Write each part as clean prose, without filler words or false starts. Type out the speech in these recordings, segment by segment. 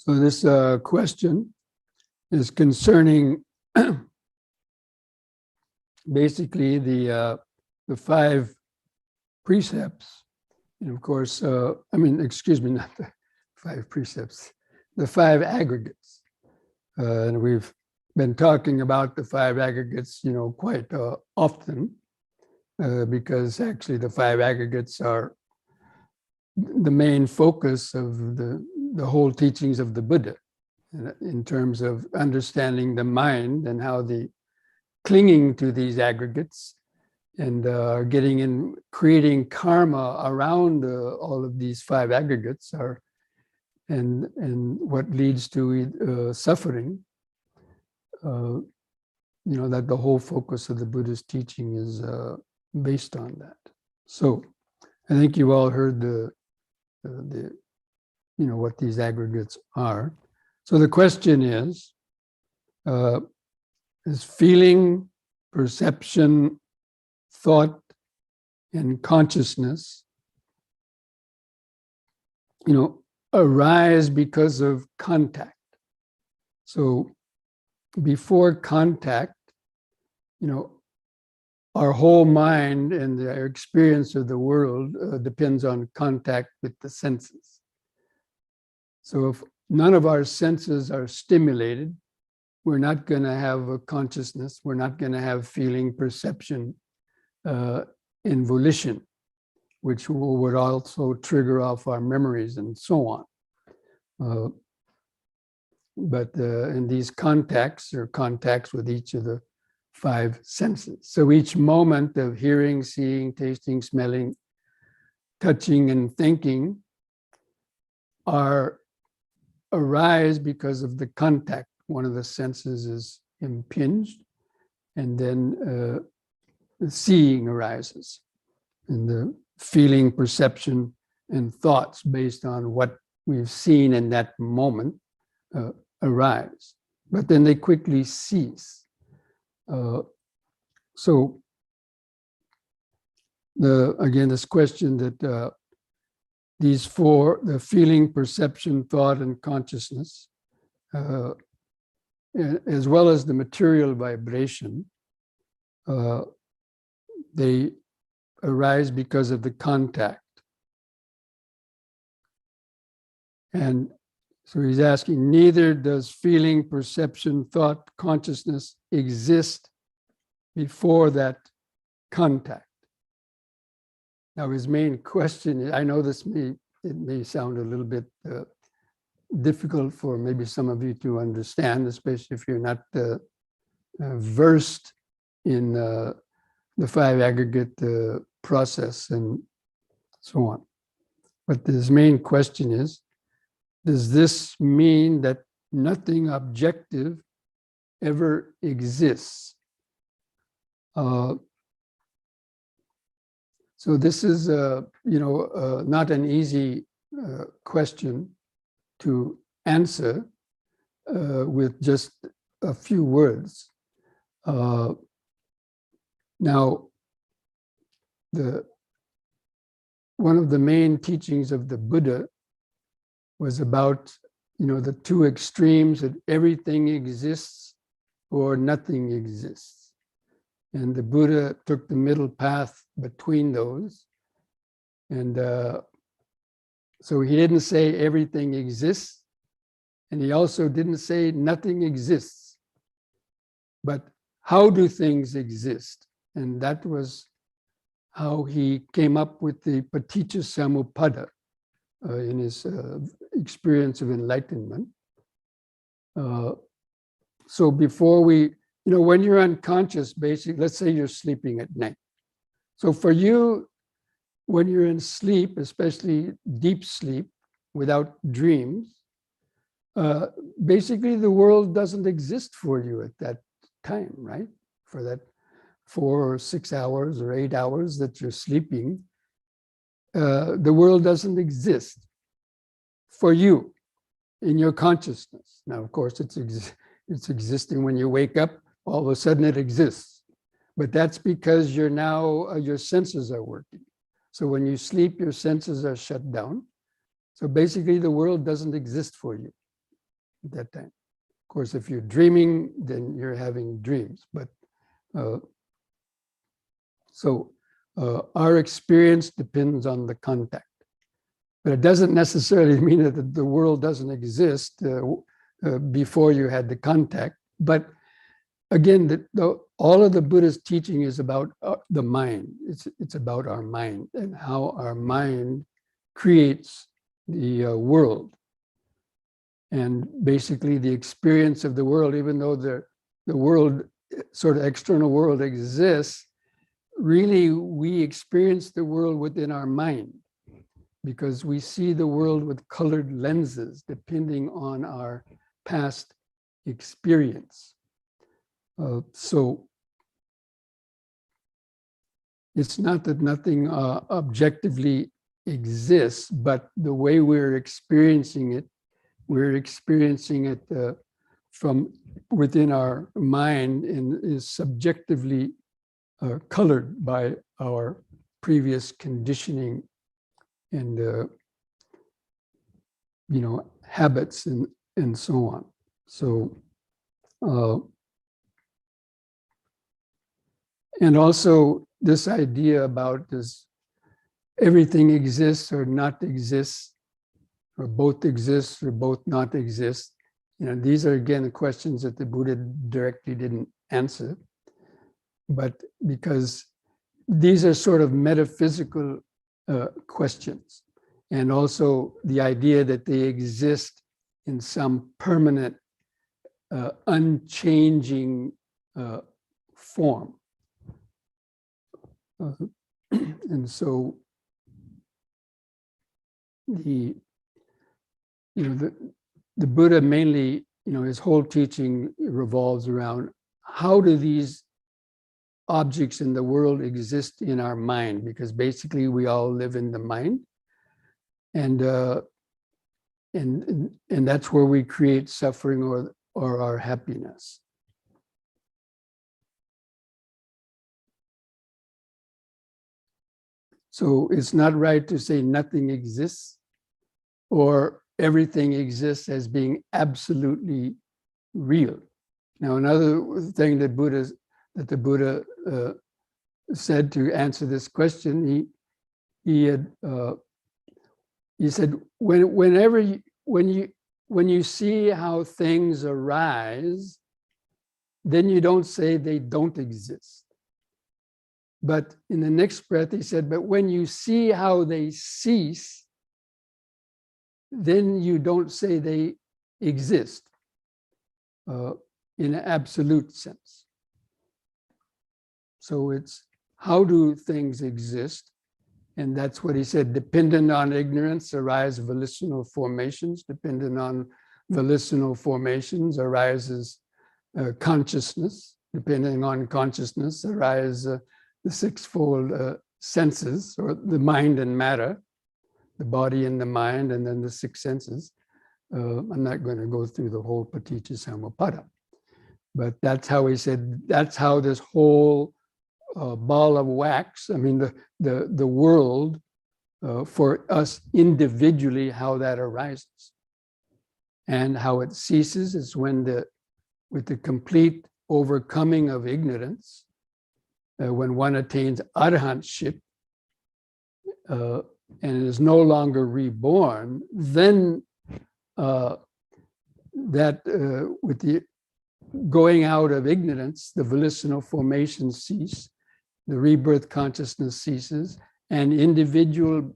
So this question is concerning basically the five precepts, and of course, excuse me, not the five precepts, the five aggregates. And we've been talking about the five aggregates, quite often, because actually the five aggregates are the main focus of the whole teachings of the Buddha in terms of understanding the mind and how the clinging to these aggregates and creating karma around all of these five aggregates are and what leads to suffering. That the whole focus of the Buddha's teaching is based on that. So I think you all heard the what these aggregates are. So the question is feeling, perception, thought, and consciousness, arise because of contact. So before contact, our whole mind and our experience of the world depends on contact with the senses. So if none of our senses are stimulated, we're not going to have a consciousness, we're not going to have feeling, perception, and volition, which would also trigger off our memories and so on. But in these contacts with each of the five senses. So each moment of hearing, seeing, tasting, smelling, touching, and thinking arise because of the contact. One of the senses is impinged, and then the seeing arises, and the feeling, perception, and thoughts based on what we've seen in that moment arise. But then they quickly cease. So this question that these four, the feeling, perception, thought, and consciousness, as well as the material vibration, they arise because of the contact. And so he's asking, neither does feeling, perception, thought, consciousness exist before that contact. Now his main question, I know it may sound a little bit difficult for maybe some of you to understand, especially if you're not versed in the five aggregate process and so on. But his main question is, does this mean that nothing objective ever exists? So this is, not an easy question to answer with just a few words. Now, one of the main teachings of the Buddha was about, the two extremes that everything exists or nothing exists. And the Buddha took the middle path between those. And so he didn't say everything exists, and he also didn't say nothing exists. But how do things exist? And that was how he came up with the paticca samuppada in his experience of enlightenment. So before when you're unconscious, basically, let's say you're sleeping at night. So for you, when you're in sleep, especially deep sleep without dreams, basically the world doesn't exist for you at that time, right? For that 4 or 6 hours or 8 hours that you're sleeping, the world doesn't exist for you in your consciousness. Now, of course, it's existing when you wake up. All of a sudden, it exists, but that's because your senses are working. So when you sleep, your senses are shut down. So basically, the world doesn't exist for you. at that time. Of course, if you're dreaming, then you're having dreams. But our experience depends on the contact. But it doesn't necessarily mean that the world doesn't exist before you had the contact. But again, all of the Buddha's teaching is about the mind. It's about our mind and how our mind creates the world. And basically the experience of the world, even though the world, sort of external world exists, really we experience the world within our mind, because we see the world with colored lenses depending on our past experience. So it's not that nothing objectively exists, but the way we're experiencing it from within our mind and is subjectively colored by our previous conditioning and habits and so on. So and also this idea about does everything exists or not exists, or both exist or both not exist. These are again questions that the Buddha directly didn't answer, but because these are sort of metaphysical questions, and also the idea that they exist in some permanent, unchanging form. And so the Buddha mainly, his whole teaching revolves around how do these objects in the world exist in our mind, because basically we all live in the mind, and that's where we create suffering or our happiness. So it's not right to say nothing exists or everything exists as being absolutely real. Now, another thing that the Buddha said to answer this question, he said, when you see how things arise, then you don't say they don't exist. But in the next breath, he said, but when you see how they cease, then you don't say they exist in an absolute sense. So it's how do things exist? And that's what he said, dependent on ignorance arise volitional formations. Dependent on volitional formations arises consciousness. Depending on consciousness arise the sixfold senses, or the mind and matter, the body and the mind, and then the six senses. I'm not going to go through the whole Paticca-Samuppada, but that's how he said, that's how this whole ball of wax, the world for us individually, how that arises. And how it ceases is with the complete overcoming of ignorance, when one attains arahantship and is no longer reborn, then with the going out of ignorance, the volitional formations cease, the rebirth consciousness ceases, and individual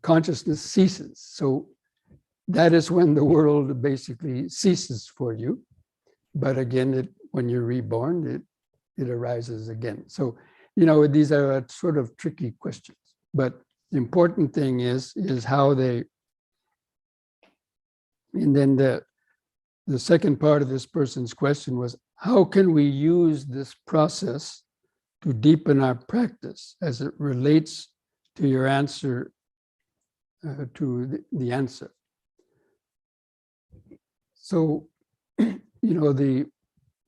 consciousness ceases. So that is when the world basically ceases for you. But again, when you're reborn, it arises again. So, these are sort of tricky questions. But the important thing is how they, and then the second part of this person's question was, how can we use this process to deepen our practice as it relates to your answer, to the answer? So,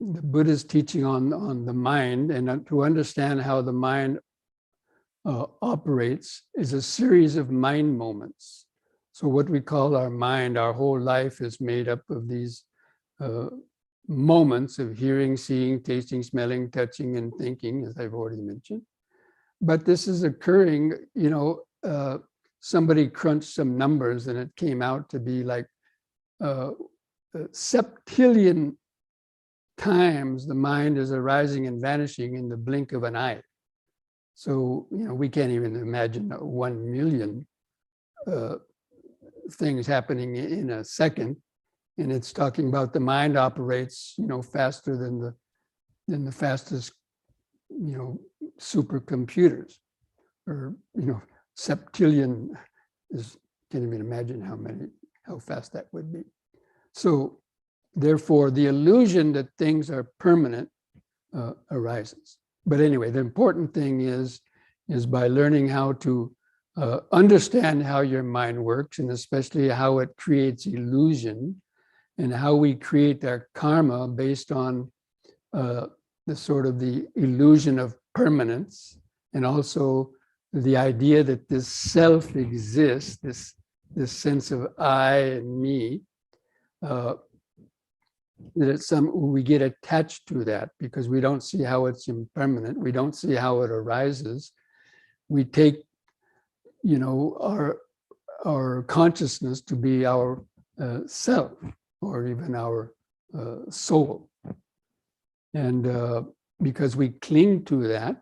the Buddha's teaching on the mind, and to understand how the mind operates, is a series of mind moments. So what we call our mind, our whole life is made up of these moments of hearing, seeing, tasting, smelling, touching, and thinking, as I've already mentioned. But this is occurring, somebody crunched some numbers and it came out to be like septillion times the mind is arising and vanishing in the blink of an eye. So, we can't even imagine 1 million things happening in a second. And it's talking about the mind operates, faster than the fastest, supercomputers, or, septillion can't even imagine how fast that would be. So therefore, the illusion that things are permanent arises. But anyway, the important thing is by learning how to understand how your mind works, and especially how it creates illusion, and how we create our karma based on the sort of the illusion of permanence, and also the idea that this self exists, this sense of I and me, that we get attached to that because we don't see how it's impermanent. We don't see how it arises. We take, our consciousness to be our self, or even our soul. And because we cling to that,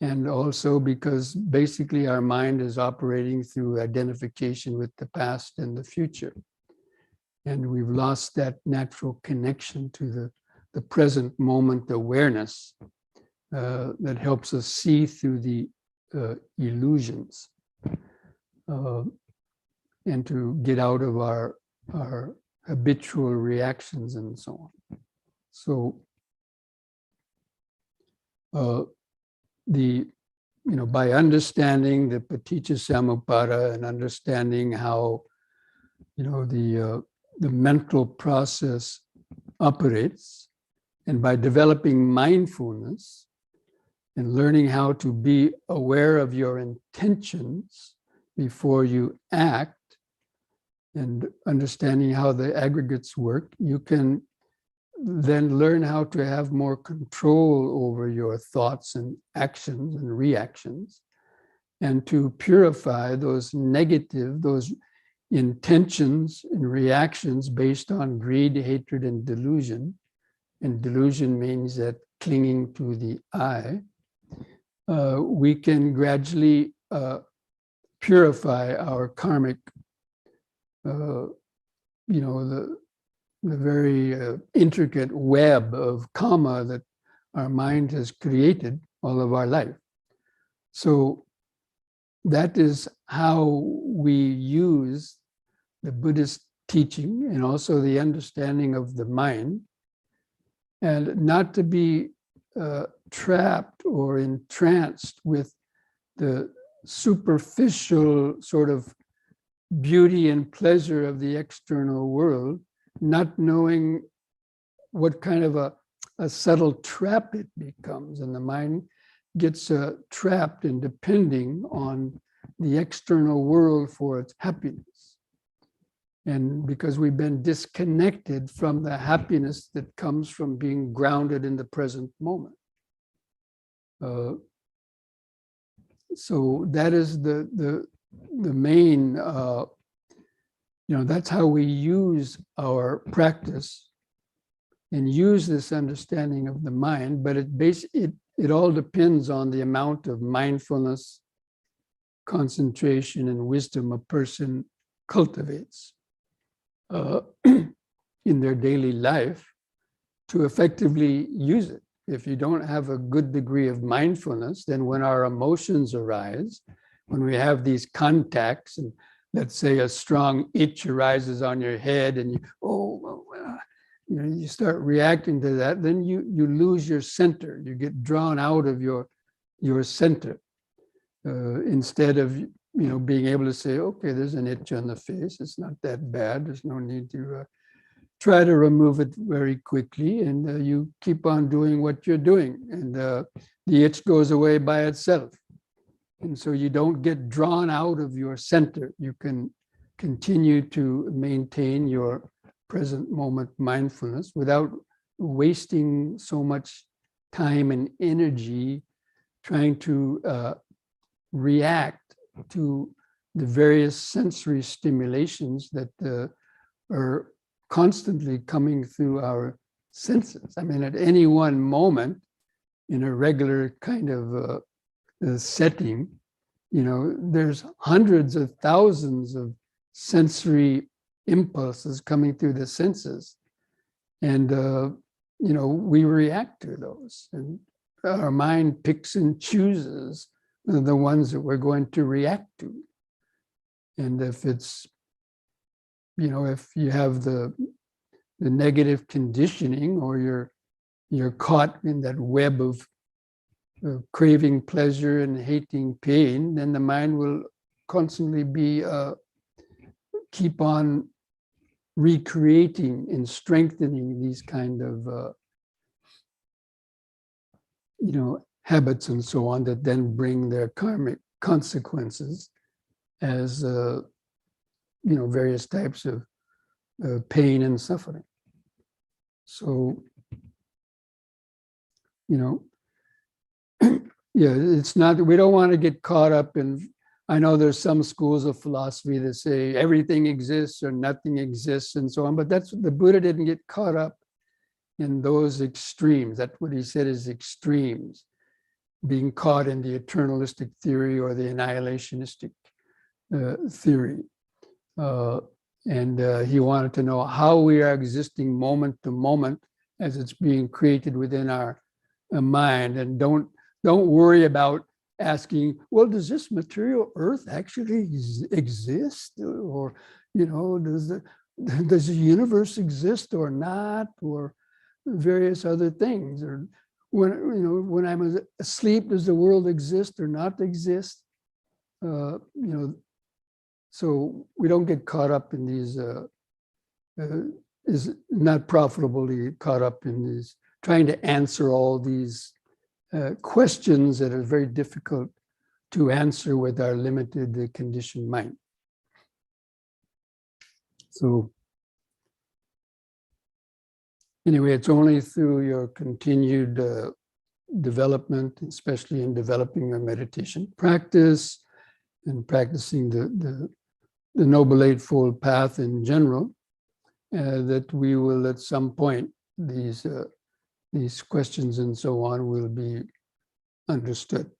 and also because basically our mind is operating through identification with the past and the future. And we've lost that natural connection to the present moment awareness that helps us see through the illusions and to get out of our habitual reactions and so on. So by understanding the paticca samuppada and understanding how the mental process operates, and by developing mindfulness and learning how to be aware of your intentions before you act, and understanding how the aggregates work, you can then learn how to have more control over your thoughts and actions and reactions, and to purify those intentions and reactions based on greed, hatred, and delusion. And delusion means that clinging to the I. We can gradually purify our karmic, the very intricate web of karma that our mind has created all of our life. So that is how we use the Buddhist teaching and also the understanding of the mind, and not to be trapped or entranced with the superficial sort of beauty and pleasure of the external world, not knowing what kind of a subtle trap it becomes. And the mind gets trapped in depending on the external world for its happiness. And because we've been disconnected from the happiness that comes from being grounded in the present moment. So that is the main, that's how we use our practice and use this understanding of the mind, but it all depends on the amount of mindfulness, concentration, and wisdom a person cultivates in their daily life to effectively use it. If you don't have a good degree of mindfulness, then when our emotions arise, when we have these contacts, and let's say a strong itch arises on your head and you start reacting to that, then you lose your center. You get drawn out of your center instead of being able to say, okay, there's an itch on the face. It's not that bad. There's no need to try to remove it very quickly, and you keep on doing what you're doing, and the itch goes away by itself. And so you don't get drawn out of your center. You can continue to maintain your present moment mindfulness without wasting so much time and energy trying to react to the various sensory stimulations that are constantly coming through our senses. I mean, at any one moment in a regular kind of setting, there's hundreds of thousands of sensory impulses coming through the senses. And, we react to those. And our mind picks and chooses the ones that we're going to react to. And if it's, if you have the negative conditioning, or you're caught in that web of craving pleasure and hating pain, then the mind will constantly be keep on recreating and strengthening these kind of habits and so on, that then bring their karmic consequences as various types of pain and suffering. So it's not, we don't want to get caught up in, I know there's some schools of philosophy that say everything exists or nothing exists and so on, but that's, the Buddha didn't get caught up in those extremes. That's what he said is extremes, being caught in the eternalistic theory or the annihilationistic theory. And he wanted to know how we are existing moment to moment as it's being created within our mind. And don't worry about asking, well, does this material earth actually exist? Or, does the universe exist or not? Or various other things. Or when I'm asleep, does the world exist or not exist? So we don't get caught up in these, is not profitable to get caught up in these, trying to answer all these questions that are very difficult to answer with our limited conditioned mind. So anyway, it's only through your continued development, especially in developing your meditation practice and practicing the Noble Eightfold Path in general, that we will at some point, these questions and so on will be understood.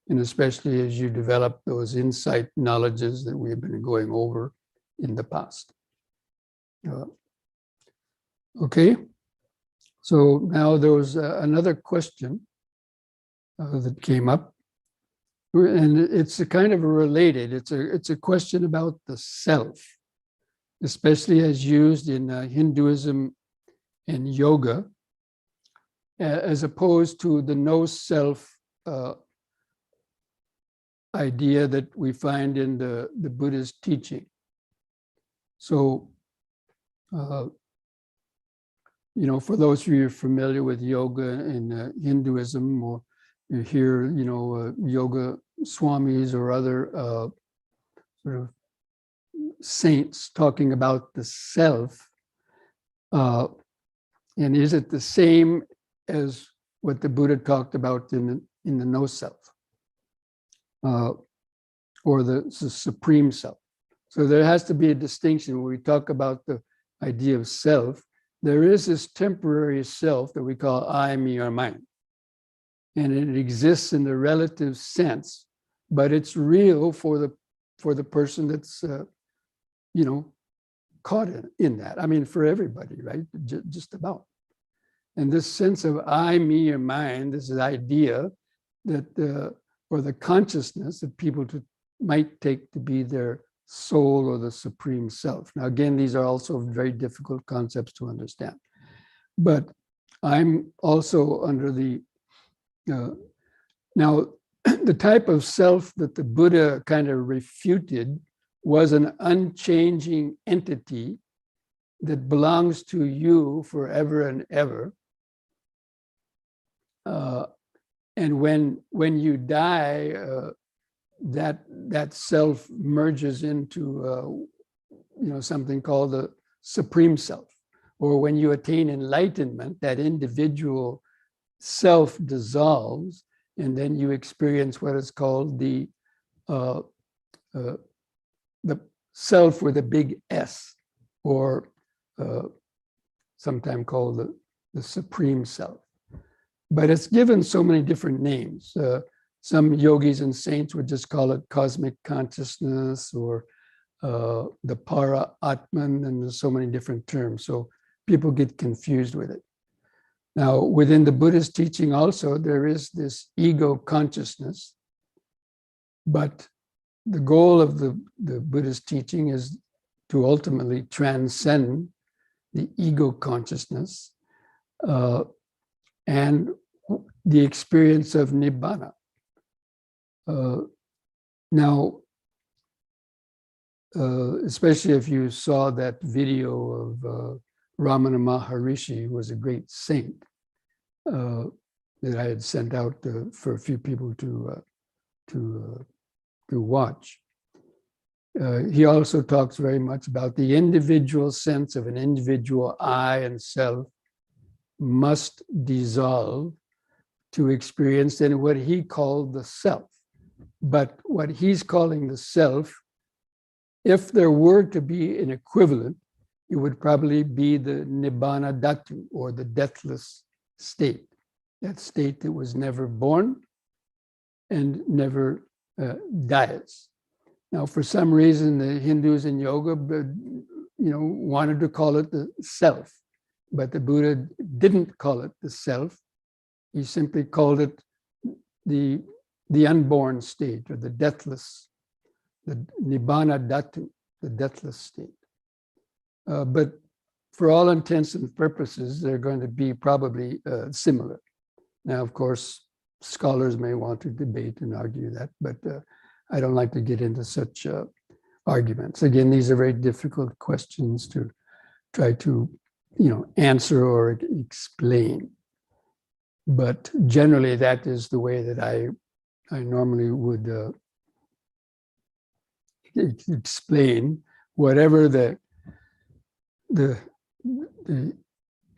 And especially as you develop those insight knowledges that we've been going over in the past. Okay, so now there was another question that came up. And it's a kind of a related, it's a question about the self, especially as used in Hinduism and yoga, as opposed to the no self idea that we find in the Buddha's teaching. So, for those of you who are familiar with yoga and Hinduism, or you hear, yoga swamis or other sort of saints talking about the self, and is it the same as what the Buddha talked about in the no self, or the supreme self? So there has to be a distinction when we talk about the idea of self. There is this temporary self that we call I, me, or mine. And it exists in the relative sense, but it's real for the person that's, caught in that. I mean, for everybody, right? Just about. And this sense of I, me, or mine, this idea that, or the consciousness that people might take to be their soul or the supreme self. Now, again, these are also very difficult concepts to understand. But I'm also under the, now, the type of self that the Buddha kind of refuted was an unchanging entity that belongs to you forever and ever. And when you die, that self merges into something called the Supreme Self. Or when you attain enlightenment, that individual self dissolves, and then you experience what is called the self with a big S, or sometimes called the Supreme Self. But it's given so many different names. Some yogis and saints would just call it cosmic consciousness, or the para atman, and there's so many different terms. So people get confused with it. Now, within the Buddhist teaching also, there is this ego consciousness, but the goal of the Buddhist teaching is to ultimately transcend the ego consciousness and the experience of Nibbana. Now, especially if you saw that video of Ramana Maharishi, who was a great saint, that I had sent out for a few people to watch. He also talks very much about the individual sense of an individual I and self must dissolve to experience in what he called the self. But what he's calling the self, if there were to be an equivalent, it would probably be the Nibbana Dhatu, or the deathless state, that state that was never born and never dies. Now, for some reason, the Hindus in yoga, wanted to call it the self, but the Buddha didn't call it the self. He simply called it the unborn state, or the deathless, the Nibbana Dhatu, the deathless state. But for all intents and purposes, they're going to be probably similar. Now, of course, scholars may want to debate and argue that, but I don't like to get into such arguments. Again, these are very difficult questions to try to, answer or explain. But generally, that is the way that I normally would explain whatever the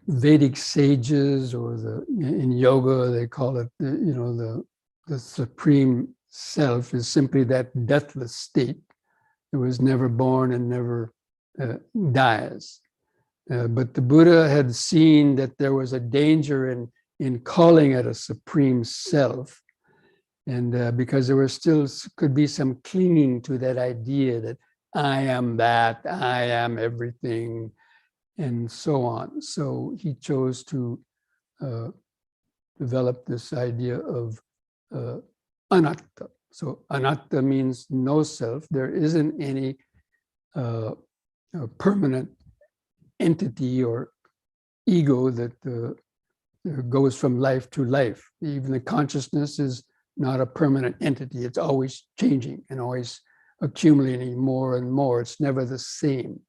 Vedic sages, or in yoga they call it the supreme self, is simply that deathless state that was never born and never dies. But the Buddha had seen that there was a danger in calling it a supreme self, and because there was still could be some clinging to that idea that I am that, I am everything, and so on. So he chose to develop this idea of anatta. So anatta means no self. There isn't any permanent entity or ego that goes from life to life. Even the consciousness is not a permanent entity. It's always changing and always accumulating more and more. It's never the same.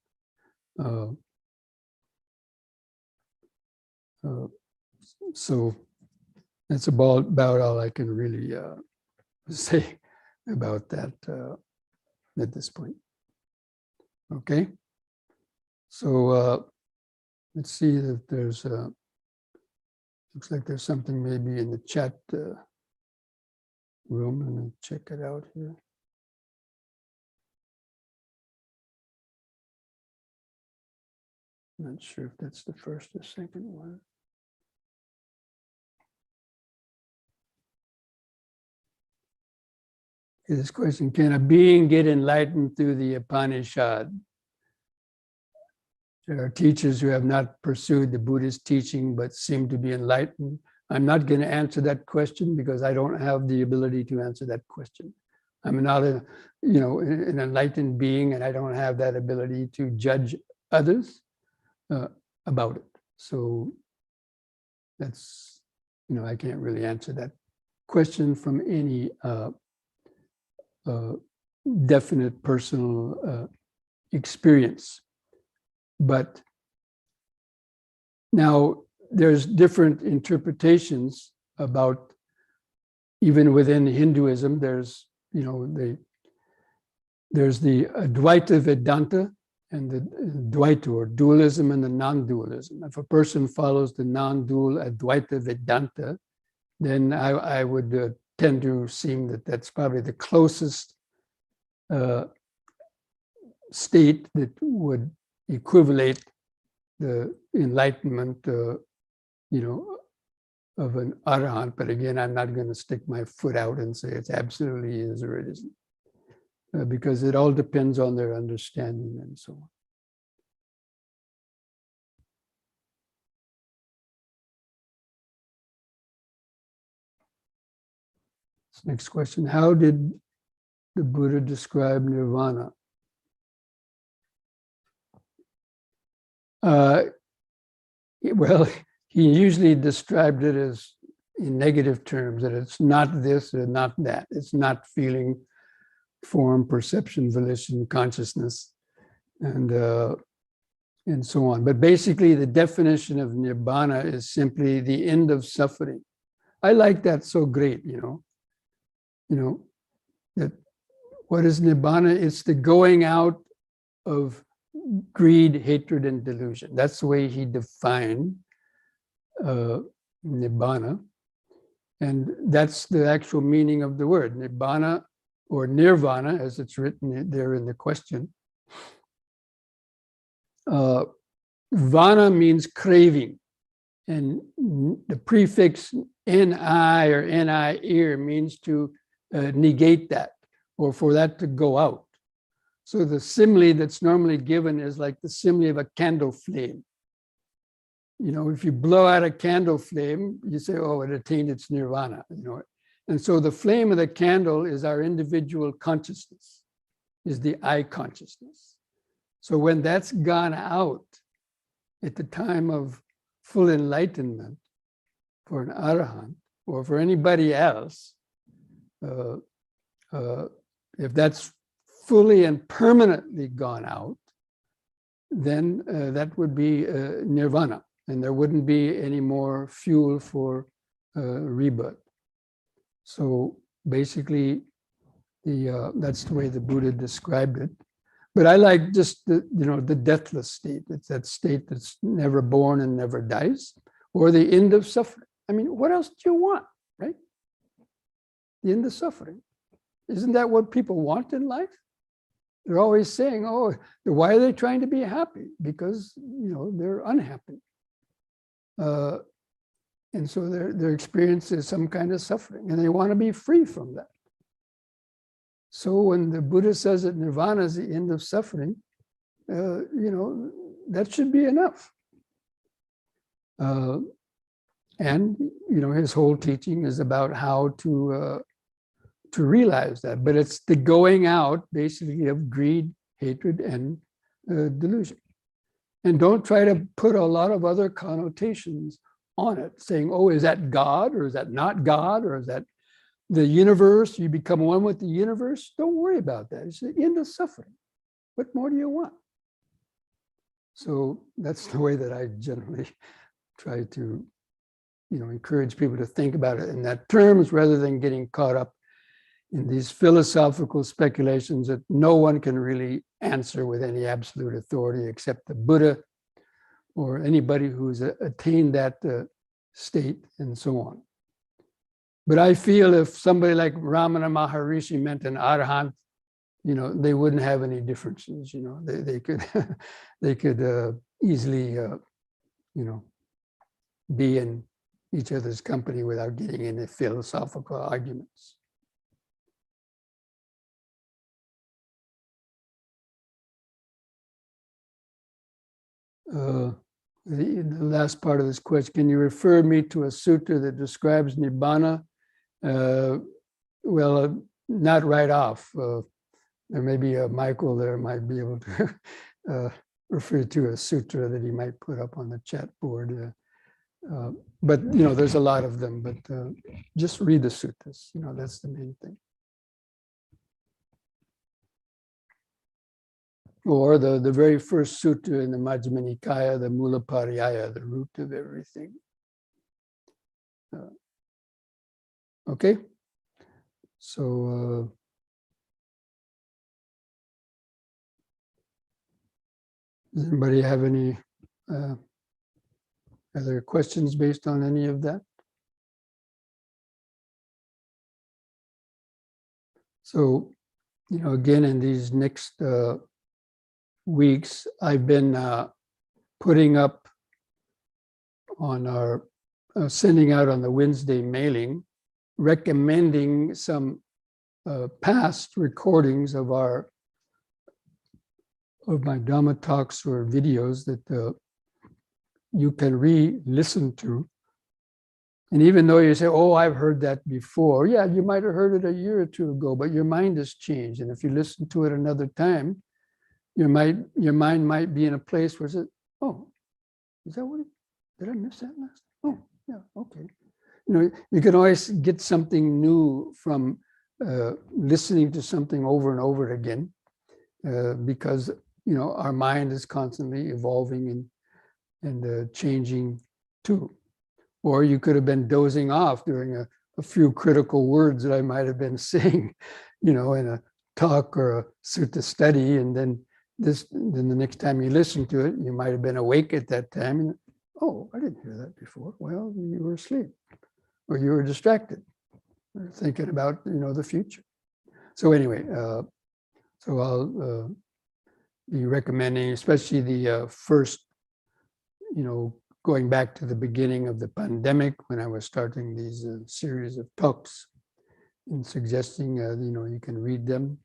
So that's about all I can really say about that at this point. Okay, so let's see that there's looks like there's something maybe in the chat room. Let me check it out here. Not sure if that's the first or second one. This question, can a being get enlightened through the Upanishad? There are teachers who have not pursued the Buddhist teaching but seem to be enlightened. I'm not going to answer that question because I don't have the ability to answer that question. I'm not an enlightened being, and I don't have that ability to judge others about it. So that's, I can't really answer that question from any definite personal experience. But now there's different interpretations about, even within Hinduism, there's the Advaita Vedanta, and the Dvaita, or dualism and the non-dualism. If a person follows the non-dual Advaita Vedanta, then I would tend to seem that that's probably the closest state that would equivalent the enlightenment, of an arahant. But again, I'm not going to stick my foot out and say it absolutely is or it isn't, because it all depends on their understanding and so on. Next question: how did the Buddha describe nirvana? Well, he usually described it as in negative terms, that it's not this or not that. It's not feeling, form, perception, volition, consciousness, and so on. But basically, the definition of nirvana is simply the end of suffering. I like that so great, that what is nirvana? It's the going out of greed, hatred, and delusion. That's the way he defined nibbana. And that's the actual meaning of the word. Nibbana, or nirvana, as it's written there in the question. Vana means craving. And the prefix ni or ni means to negate that, or for that to go out. So the simile that's normally given is like the simile of a candle flame. If you blow out a candle flame, you say, oh, it attained its nirvana. And so the flame of the candle is our individual consciousness, is the I consciousness. So when that's gone out at the time of full enlightenment for an arahant or for anybody else, if that's fully and permanently gone out, then that would be nirvana, and there wouldn't be any more fuel for rebirth. So basically, that's the way the Buddha described it. But I like just the deathless state. It's that state that's never born and never dies, or the end of suffering. I mean, what else do you want, right? The end of suffering. Isn't that what people want in life? They're always saying, oh, why are they trying to be happy? Because, they're unhappy. And so their experience is some kind of suffering, and they want to be free from that. So when the Buddha says that nirvana is the end of suffering, that should be enough. And, his whole teaching is about how to realize that. But it's the going out, basically, of greed, hatred, and delusion. And don't try to put a lot of other connotations on it, saying, oh, is that God, or is that not God, or is that the universe? You become one with the universe? Don't worry about that. It's the end of suffering. What more do you want? So that's the way that I generally try to, encourage people to think about it in that terms, rather than getting caught up in these philosophical speculations that no one can really answer with any absolute authority except the Buddha or anybody who's attained that state, and so on. But I feel if somebody like Ramana Maharishi meant an arahant, they wouldn't have any differences. They could they could easily be in each other's company without getting into philosophical arguments. The last part of this question: can you refer me to a sutta that describes nibbana? Well, not right off. There may be a Michael there might be able to refer to a sutra that he might put up on the chat board. But there's a lot of them. But just read the suttas. That's the main thing. Or the very first sutta in the Majjhima Nikaya, the Mula Pariyaya, the root of everything. Okay? So Does anybody have any other questions based on any of that? So, again, in these next weeks, I've been putting up on our, sending out on the Wednesday mailing, recommending some past recordings of my Dhamma talks or videos that you can re-listen to. And even though you say, oh, I've heard that before, yeah, you might have heard it a year or two ago, but your mind has changed. And if you listen to it another time, your mind might be in a place where it says, oh, is that what, did I miss that last? Oh, yeah, okay. You can always get something new from listening to something over and over again, because, our mind is constantly evolving and changing too. Or you could have been dozing off during a few critical words that I might have been saying, in a talk or a sutta study, and then the next time you listen to it, you might have been awake at that time, and oh, I didn't hear that before. Well, you were asleep, or you were distracted, or thinking about the future. So anyway, so I'll be recommending, especially the first, going back to the beginning of the pandemic when I was starting these series of talks and suggesting, you can read them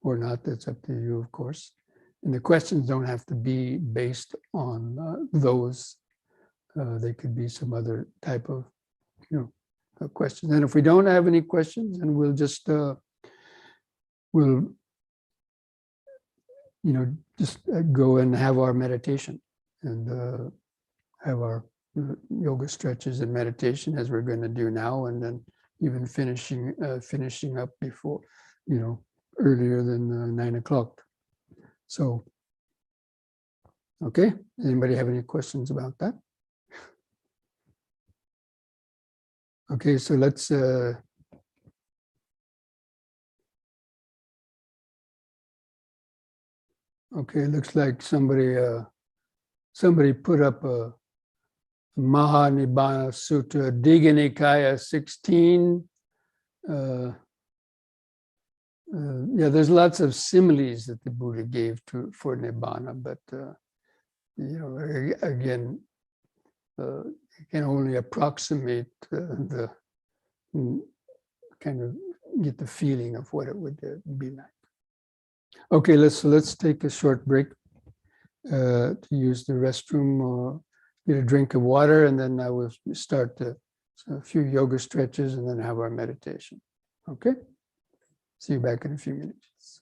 or not. That's up to you, of course. And the questions don't have to be based on those. They could be some other type of, questions. And if we don't have any questions, then we'll just, just go and have our meditation and have our yoga stretches and meditation as we're going to do now, and then even finishing up before, earlier than 9 o'clock. So, okay. Anybody have any questions about that? Okay, so let's okay, looks like somebody put up a Mahanibbana Sutta, Digha Nikaya 16. Yeah, there's lots of similes that the Buddha gave for Nibbana, but again, you can only approximate the kind of get the feeling of what it would be like. Okay, let's take a short break to use the restroom or get a drink of water, and then I will start a few yoga stretches and then have our meditation. Okay? See you back in a few minutes.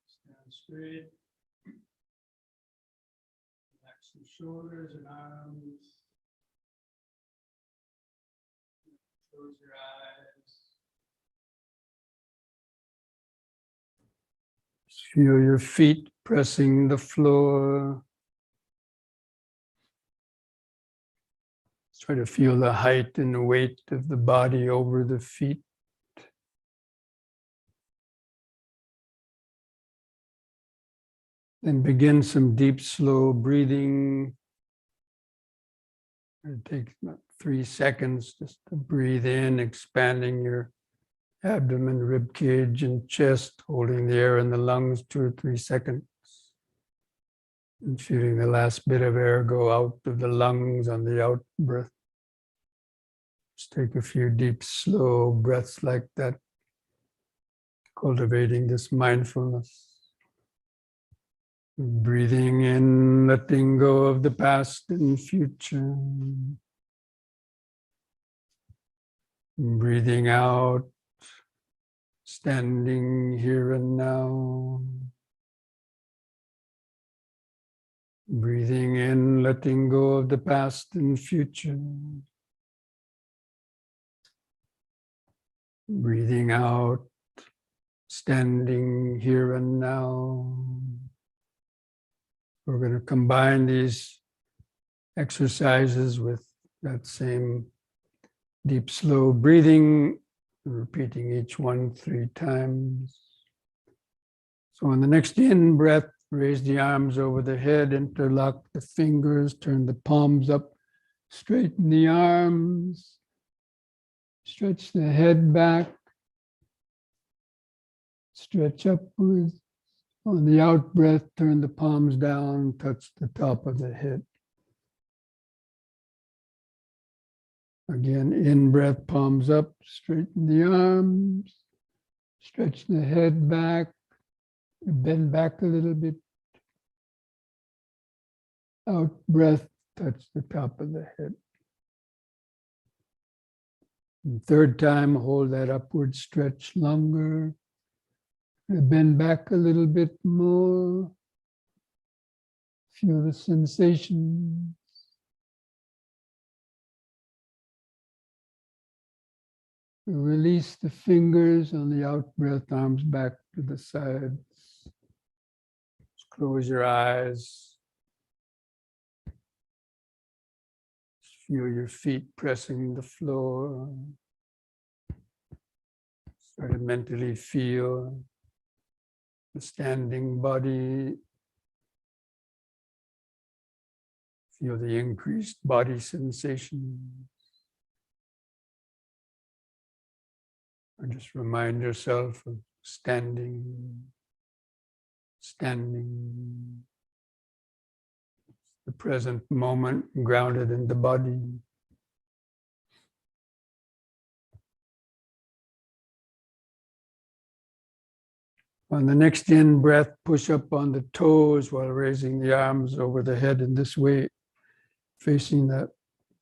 Stand straight. Relax the shoulders and arms. Close your eyes. Just feel your feet pressing the floor. Try to feel the height and the weight of the body over the feet. Then begin some deep, slow breathing. It takes about 3 seconds just to breathe in, expanding your abdomen, rib cage, and chest, holding the air in the lungs 2 or 3 seconds. And feeling the last bit of air go out of the lungs on the out breath. Just take a few deep, slow breaths like that, cultivating this mindfulness. Breathing in, letting go of the past and future. Breathing out, standing here and now. Breathing in, letting go of the past and future. Breathing out, standing here and now. We're going to combine these exercises with that same deep, slow breathing, repeating each one 3 times. So on the next in breath, raise the arms over the head, interlock the fingers, turn the palms up, straighten the arms, stretch the head back, stretch upwards. On the out breath, turn the palms down, touch the top of the head. Again, in breath, palms up, straighten the arms, stretch the head back, bend back a little bit. Out breath, touch the top of the head. And 3rd time, hold that upward stretch longer. Bend back a little bit more. Feel the sensations. Release the fingers on the out breath, arms back to the sides. Just close your eyes. Just feel your feet pressing the floor. Start to mentally feel the standing body. Feel the increased body sensation. Or just remind yourself of standing, the present moment grounded in the body. On the next in breath, push up on the toes while raising the arms over the head in this way, facing the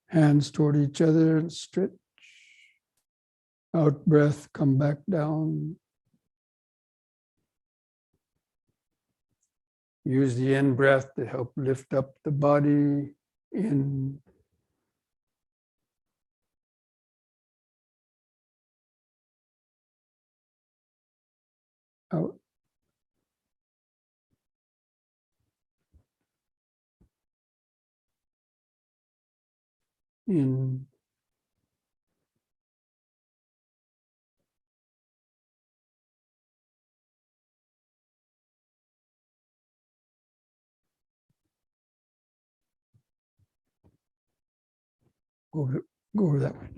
hands toward each other and stretch. Out breath, come back down. Use the in breath to help lift up the body, In, out. In, go over that way.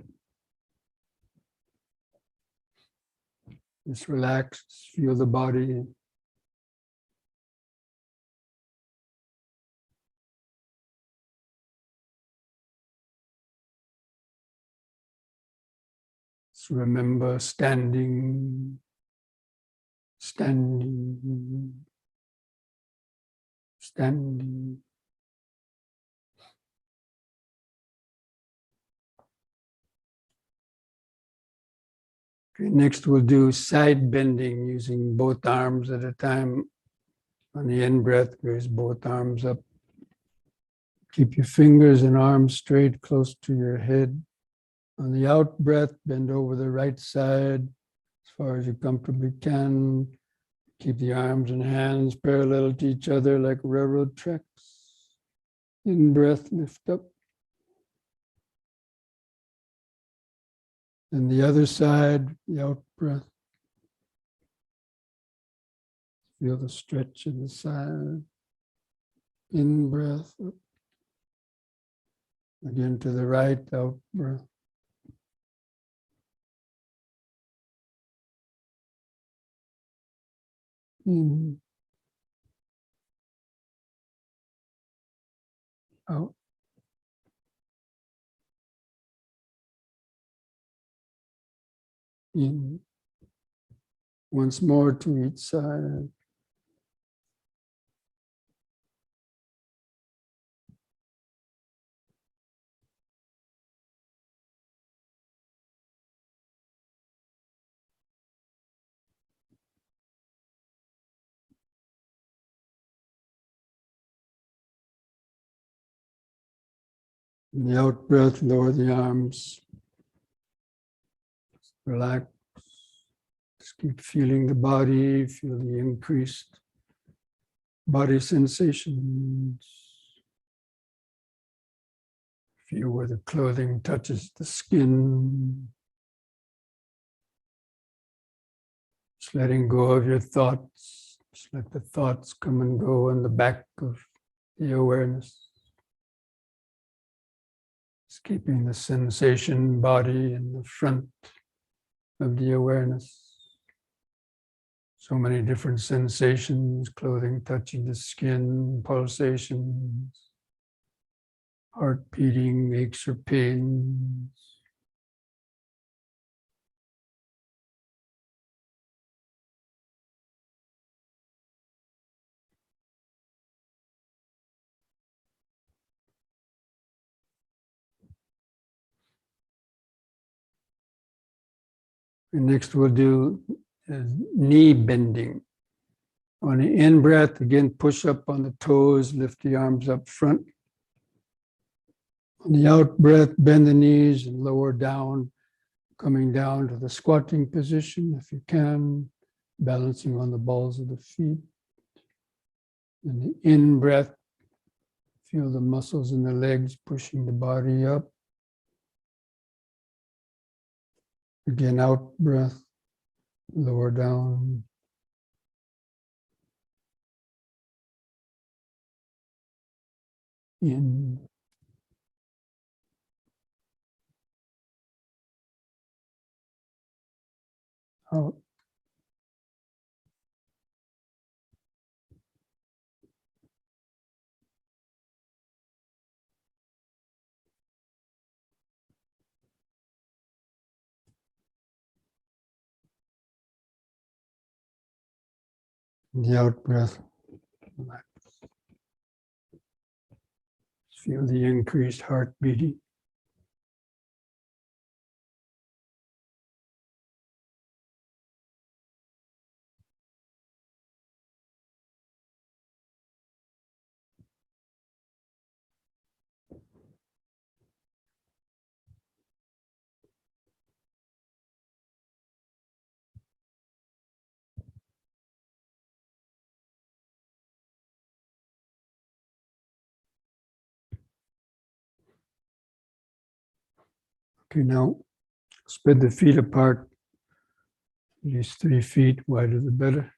Just relax, feel the body. Just remember standing, standing, standing. Okay, next we'll do side bending using both arms at a time. On the in-breath, raise both arms up. Keep your fingers and arms straight close to your head. On the out-breath, bend over the right side as far as you comfortably can. Keep the arms and hands parallel to each other like railroad tracks. In-breath, lift up. And the other side, the out-breath. Feel the stretch in the side. In-breath, up. Again to the right, out-breath. In, out. In. Once more to each side. In the out breath, lower the arms. Relax. Just keep feeling the body, feel the increased body sensations. Feel where the clothing touches the skin. Just letting go of your thoughts. Just let the thoughts come and go in the back of the awareness. Just keeping the sensation body in the front of the awareness. So many different sensations, clothing touching the skin, pulsations, heart beating, aches or pains. And next we'll do knee bending. On the in-breath, again, push up on the toes, lift the arms up front. On the out-breath, bend the knees and lower down, coming down to the squatting position if you can, balancing on the balls of the feet. And the in-breath, feel the muscles in the legs pushing the body up. Again, out-breath, lower down. In. Out. The out-breath, relax. Feel the increased heart beating. Okay, now spread the feet apart, at least 3 feet, wider the better.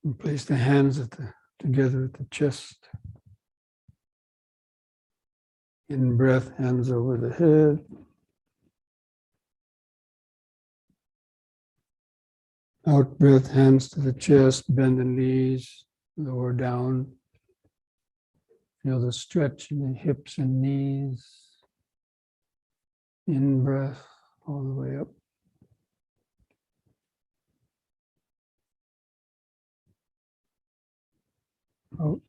And place the hands together at the chest. In breath, hands over the head. Out breath, hands to the chest, bend the knees, lower down. Feel the stretch in the hips and knees. In breath, all the way up. Out.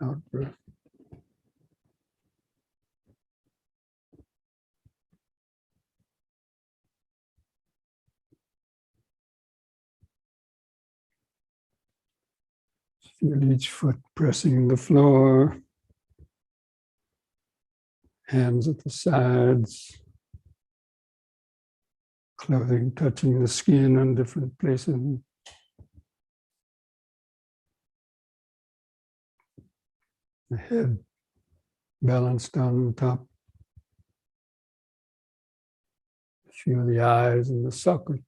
Out breath. Feel each foot pressing the floor. Hands at the sides. Clothing touching the skin on different places. The head balanced on top. Feel the eyes and the socket.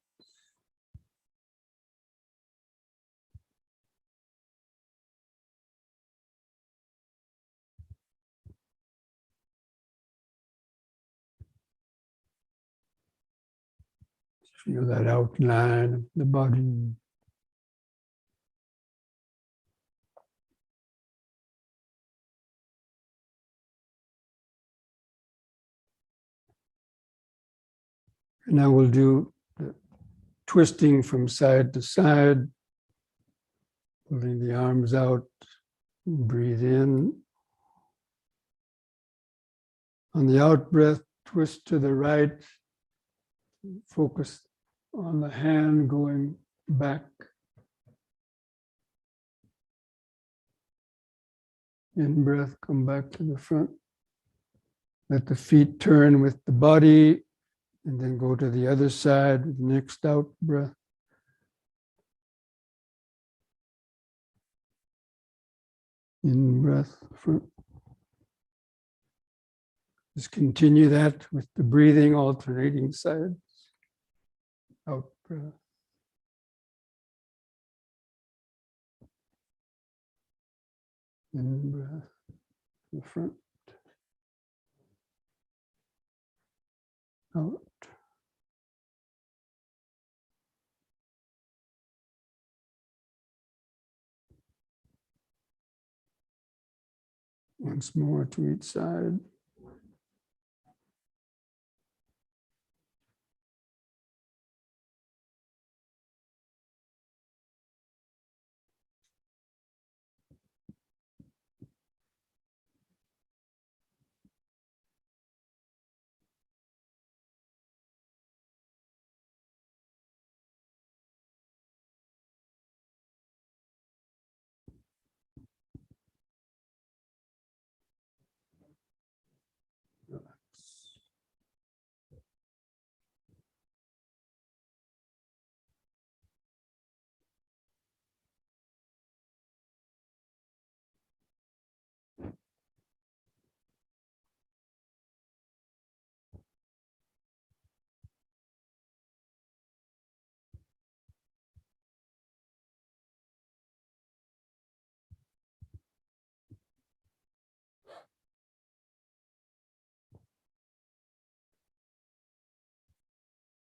Feel that outline of the body. And now we'll do the twisting from side to side, pulling the arms out, breathe in. On the out breath, twist to the right, focus on the hand going back. In breath, come back to the front. Let the feet turn with the body, and then go to the other side with the next out breath. In breath, front. Just continue that with the breathing, alternating sides. Out breath. In breath, the front. Out. Once more to each side.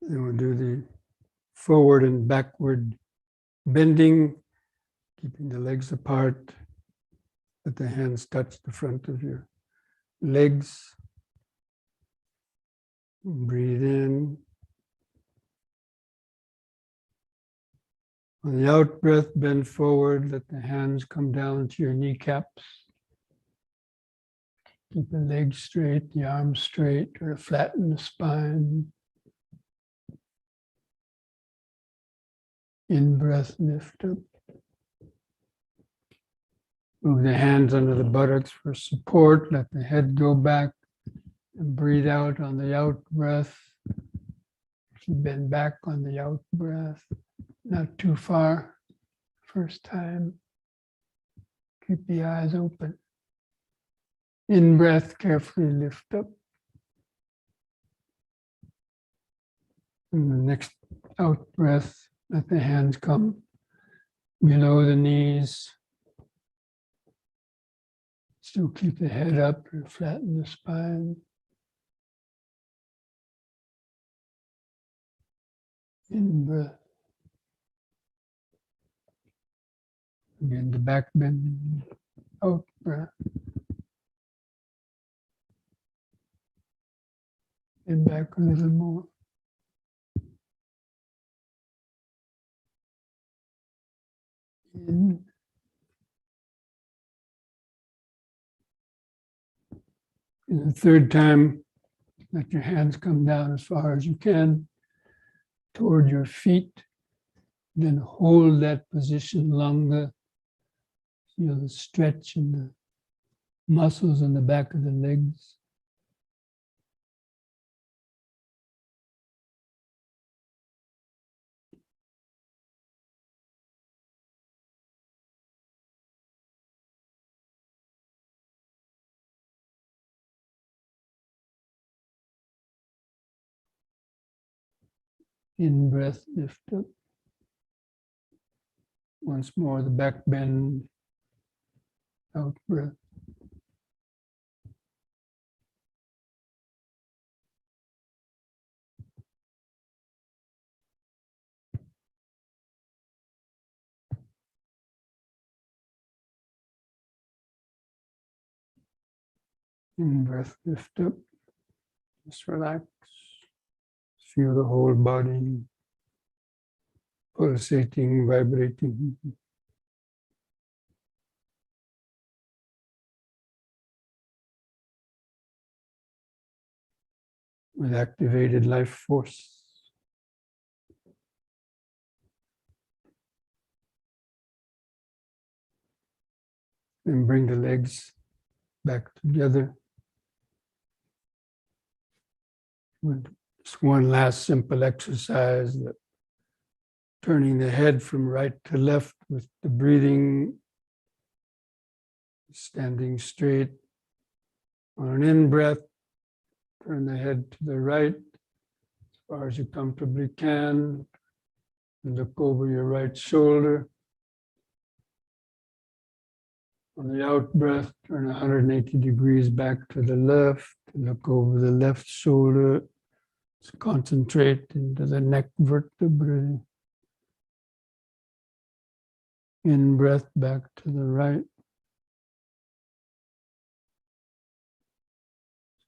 Then we'll do the forward and backward bending, keeping the legs apart. Let the hands touch the front of your legs. Breathe in. On the out breath, bend forward, let the hands come down to your kneecaps. Keep the legs straight, the arms straight, or flatten the spine. In breath, lift up. Move the hands under the buttocks for support. Let the head go back and breathe out on the out breath. Bend back on the out breath. Not too far. First time. Keep the eyes open. In breath, carefully lift up. And the next out breath, let the hands come below the knees. Still keep the head up and flatten the spine. In breath. Again, the back bend. Out breath. And back a little more. In. And the third time, let your hands come down as far as you can toward your feet. Then hold that position longer. Feel the stretch in the muscles in the back of the legs. In breath, lift up. Once more, the back bend. Out breath. In breath, lift up. Just relax. Feel the whole body pulsating, vibrating. With activated life force. And bring the legs back together. With just one last simple exercise, that turning the head from right to left with the breathing, standing straight. On an in-breath, turn the head to the right as far as you comfortably can. And look over your right shoulder. On the out-breath, turn 180 degrees back to the left. And look over the left shoulder. Just concentrate into the neck vertebrae. In-breath back to the right.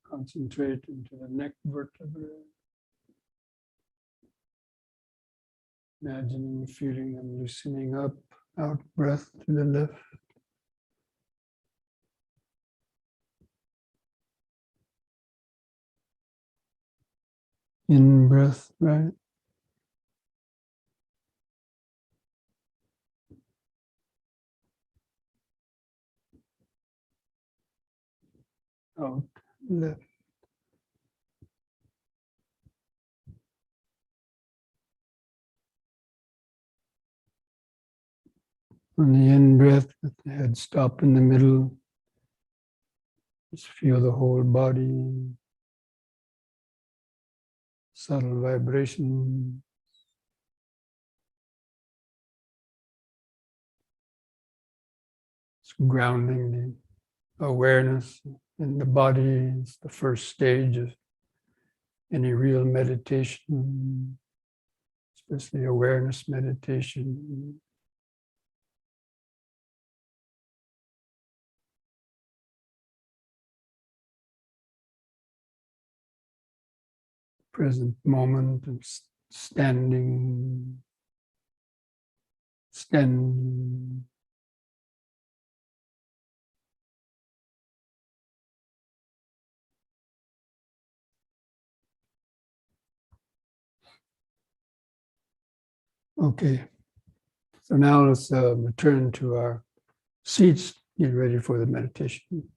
Concentrate into the neck vertebrae. Imagining, feeling them loosening up. Out breath to the left. In breath right. Out left. On the in-breath, let the head stop in the middle. Just feel the whole body. Subtle vibration. It's grounding the awareness in the body. It's the first stage of any real meditation, especially awareness meditation. present moment of standing, standing. Okay, so now let's return to our seats, get ready for the meditation.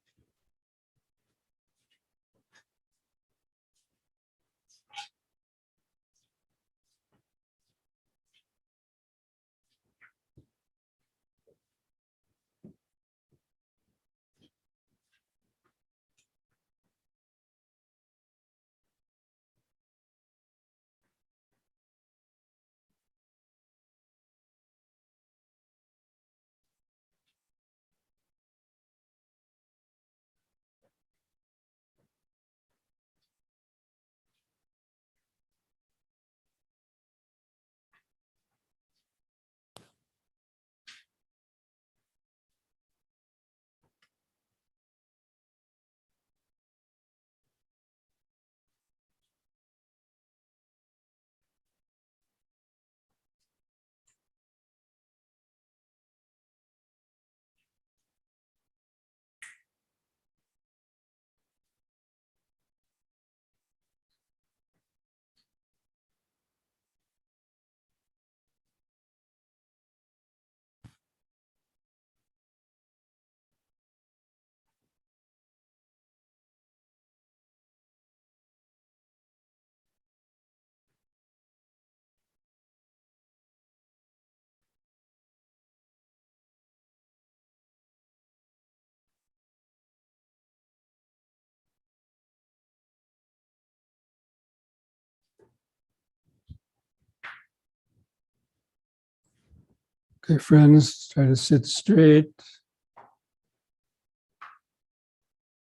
Okay, friends, try to sit straight.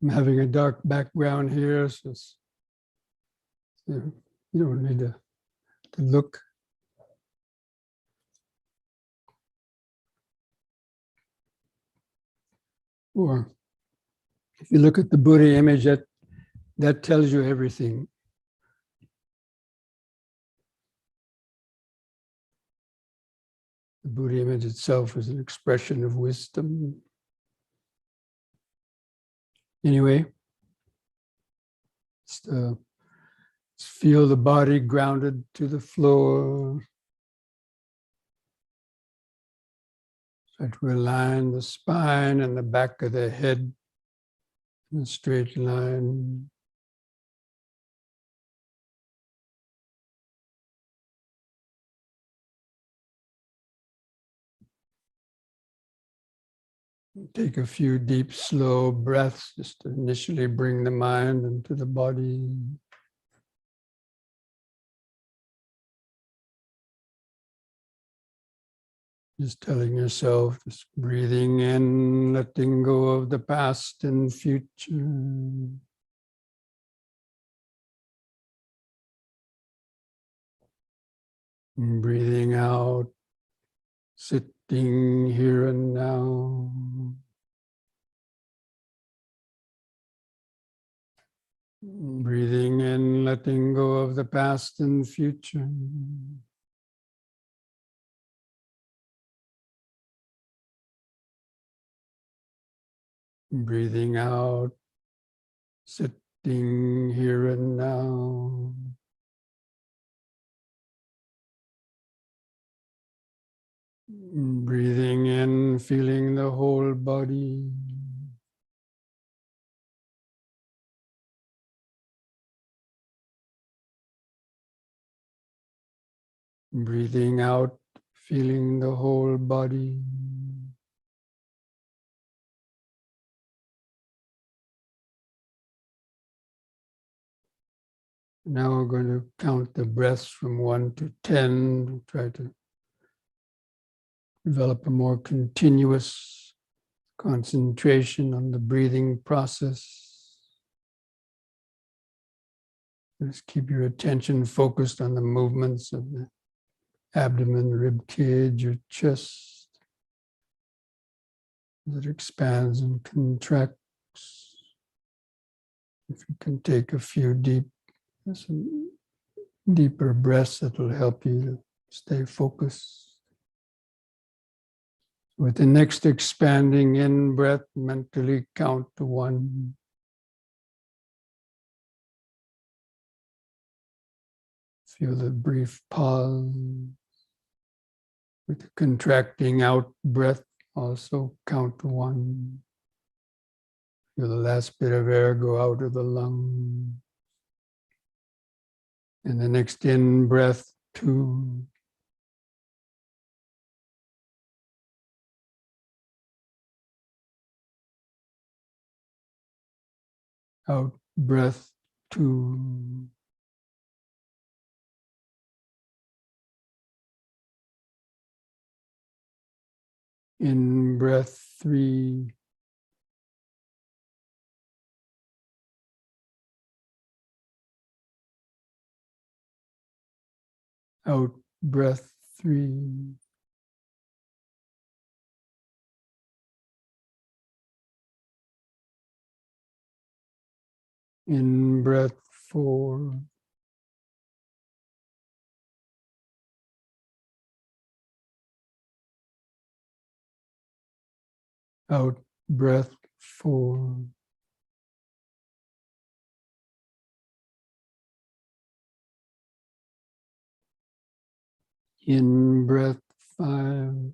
I'm having a dark background here, so you don't need to look. Or if you look at the Buddha image, that tells you everything. The Buddha image itself is an expression of wisdom. Anyway, just feel the body grounded to the floor. Try to align the spine and the back of the head in a straight line. Take a few deep, slow breaths just to initially bring the mind into the body. Just telling yourself, just breathing in, letting go of the past and future. And breathing out, sitting here and now. Breathing in, letting go of the past and future. Breathing out, sitting here and now. Breathing in, feeling the whole body. Breathing out, feeling the whole body. Now we're going to count the breaths from 1 to 10. Try to develop a more continuous concentration on the breathing process. Just keep your attention focused on the movements of the abdomen, rib cage, your chest as it expands and contracts. If you can take a few deep breaths, deeper breaths that will help you to stay focused. With the next expanding in breath, mentally count to 1. Feel the brief pause. With the contracting out breath, also count to 1. Feel the last bit of air go out of the lung. And the next in breath, 2. Out breath, 2. In breath, 3. Out breath, 3. In breath, 4. Out breath, 4. In breath, 5.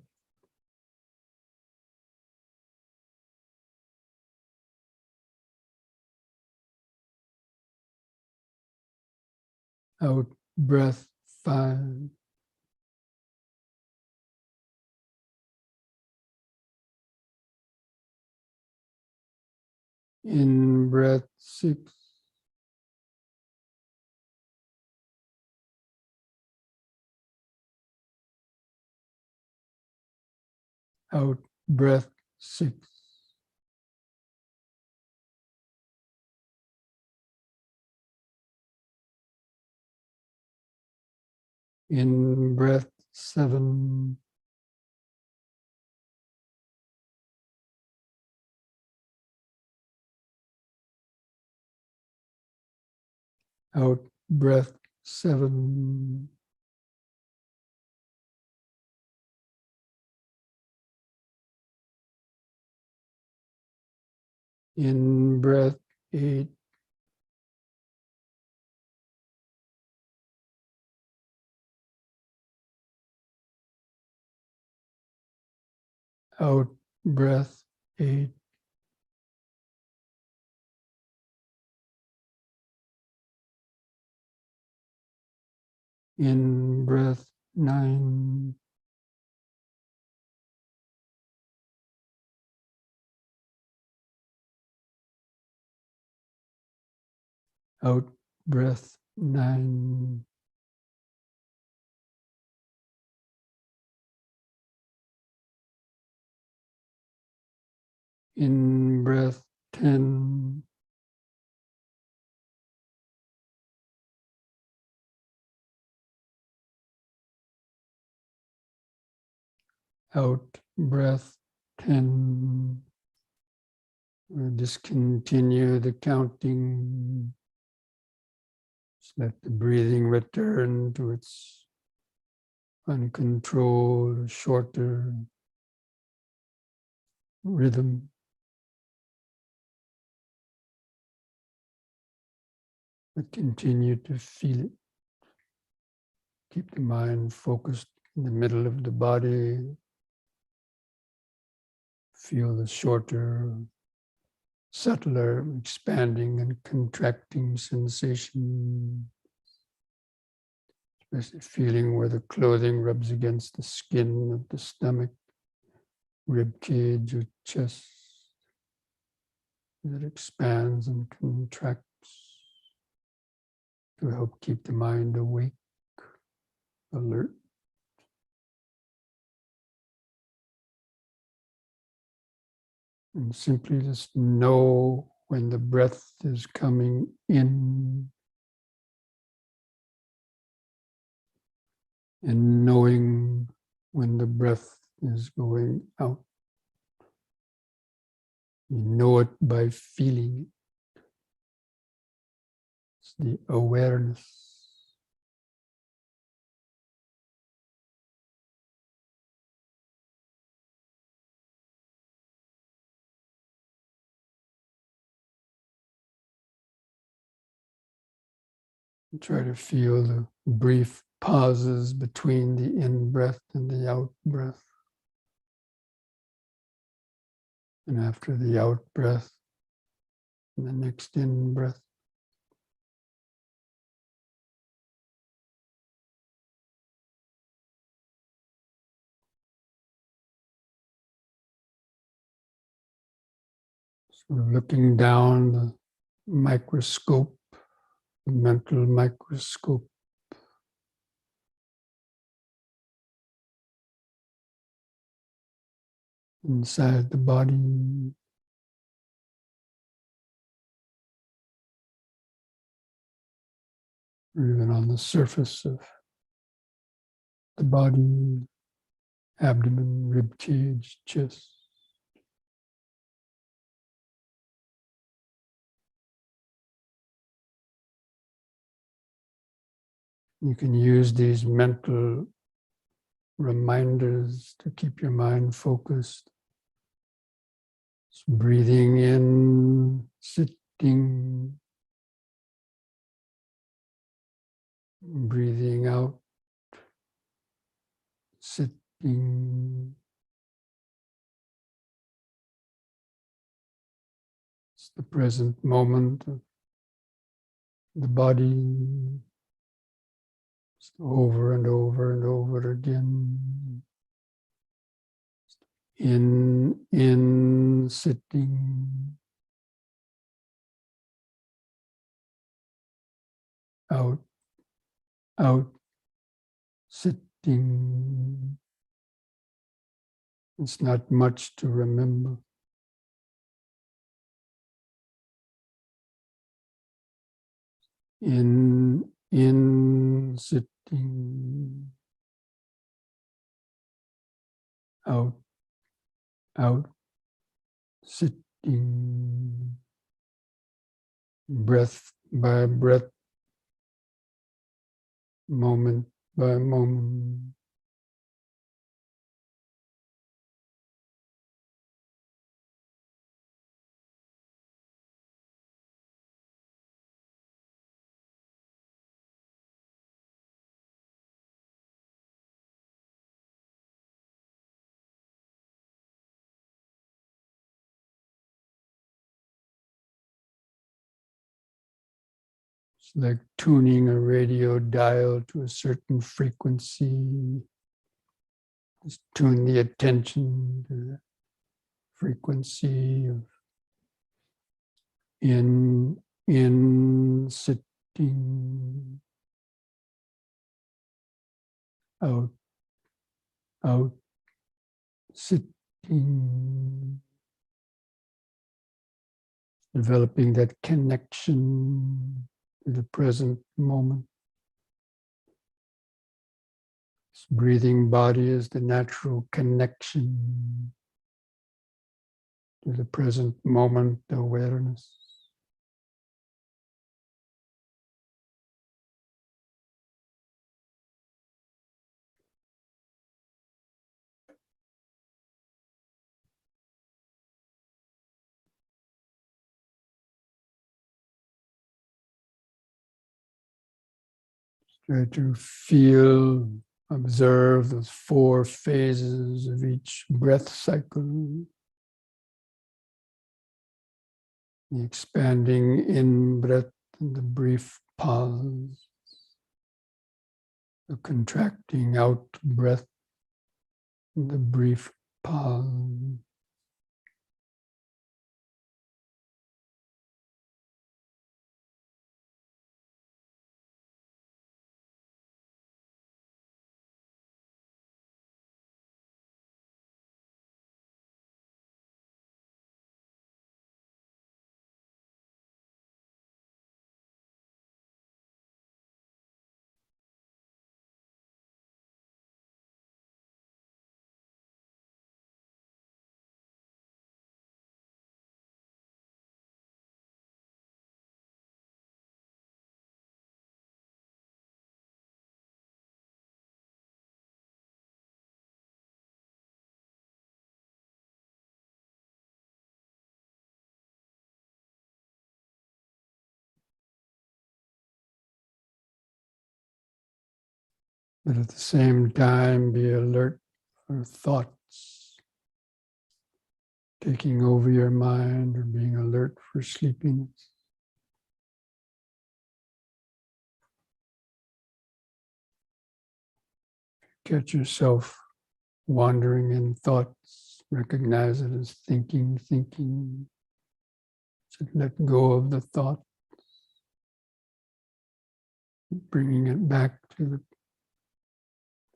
Out breath, 5. In breath, 6. Out breath, 6. In breath, 7. Out breath, 7. In breath, 8. Out breath, 8. In breath, 9. Out breath, 9. In breath, 10. Out breath, 10. We'll discontinue the counting. Just let the breathing return to its uncontrolled, shorter rhythm. But continue to feel it. Keep the mind focused in the middle of the body. Feel the shorter, subtler, expanding and contracting sensation. Especially feeling where the clothing rubs against the skin of the stomach, rib cage or chest. It expands and contracts to help keep the mind awake, alert. And simply just know when the breath is coming in and knowing when the breath is going out. You know it by feeling it. It's the awareness. Try to feel the brief pauses between the in-breath and the out-breath. And after the out-breath, and the next in-breath. Sort of looking down the microscope, the mental microscope. Inside the body. Or even on the surface of the body, abdomen, rib cage, chest. You can use these mental reminders to keep your mind focused. Just breathing in, sitting, breathing out, sitting. It's the present moment of the body, just over and over and over again. In, sitting, out, sitting. It's not much to remember. In, sitting, out, sitting, breath by breath, moment by moment. It's like tuning a radio dial to a certain frequency. Just tune the attention to the frequency of in, sitting, out, sitting. Developing that connection to the present moment. This breathing body is the natural connection to the present moment awareness. Try to feel, observe those 4 phases of each breath cycle. The expanding in-breath and the brief pause. The contracting out-breath and the brief pause. but at the same time be alert for thoughts taking over your mind, or being alert for sleepiness. Catch yourself wandering in thoughts, recognize it as thinking. So let go of the thought, bringing it back to the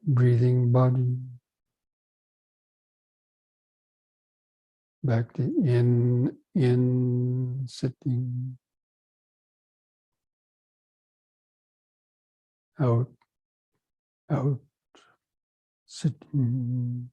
breathing body, back to in, sitting, out, sitting.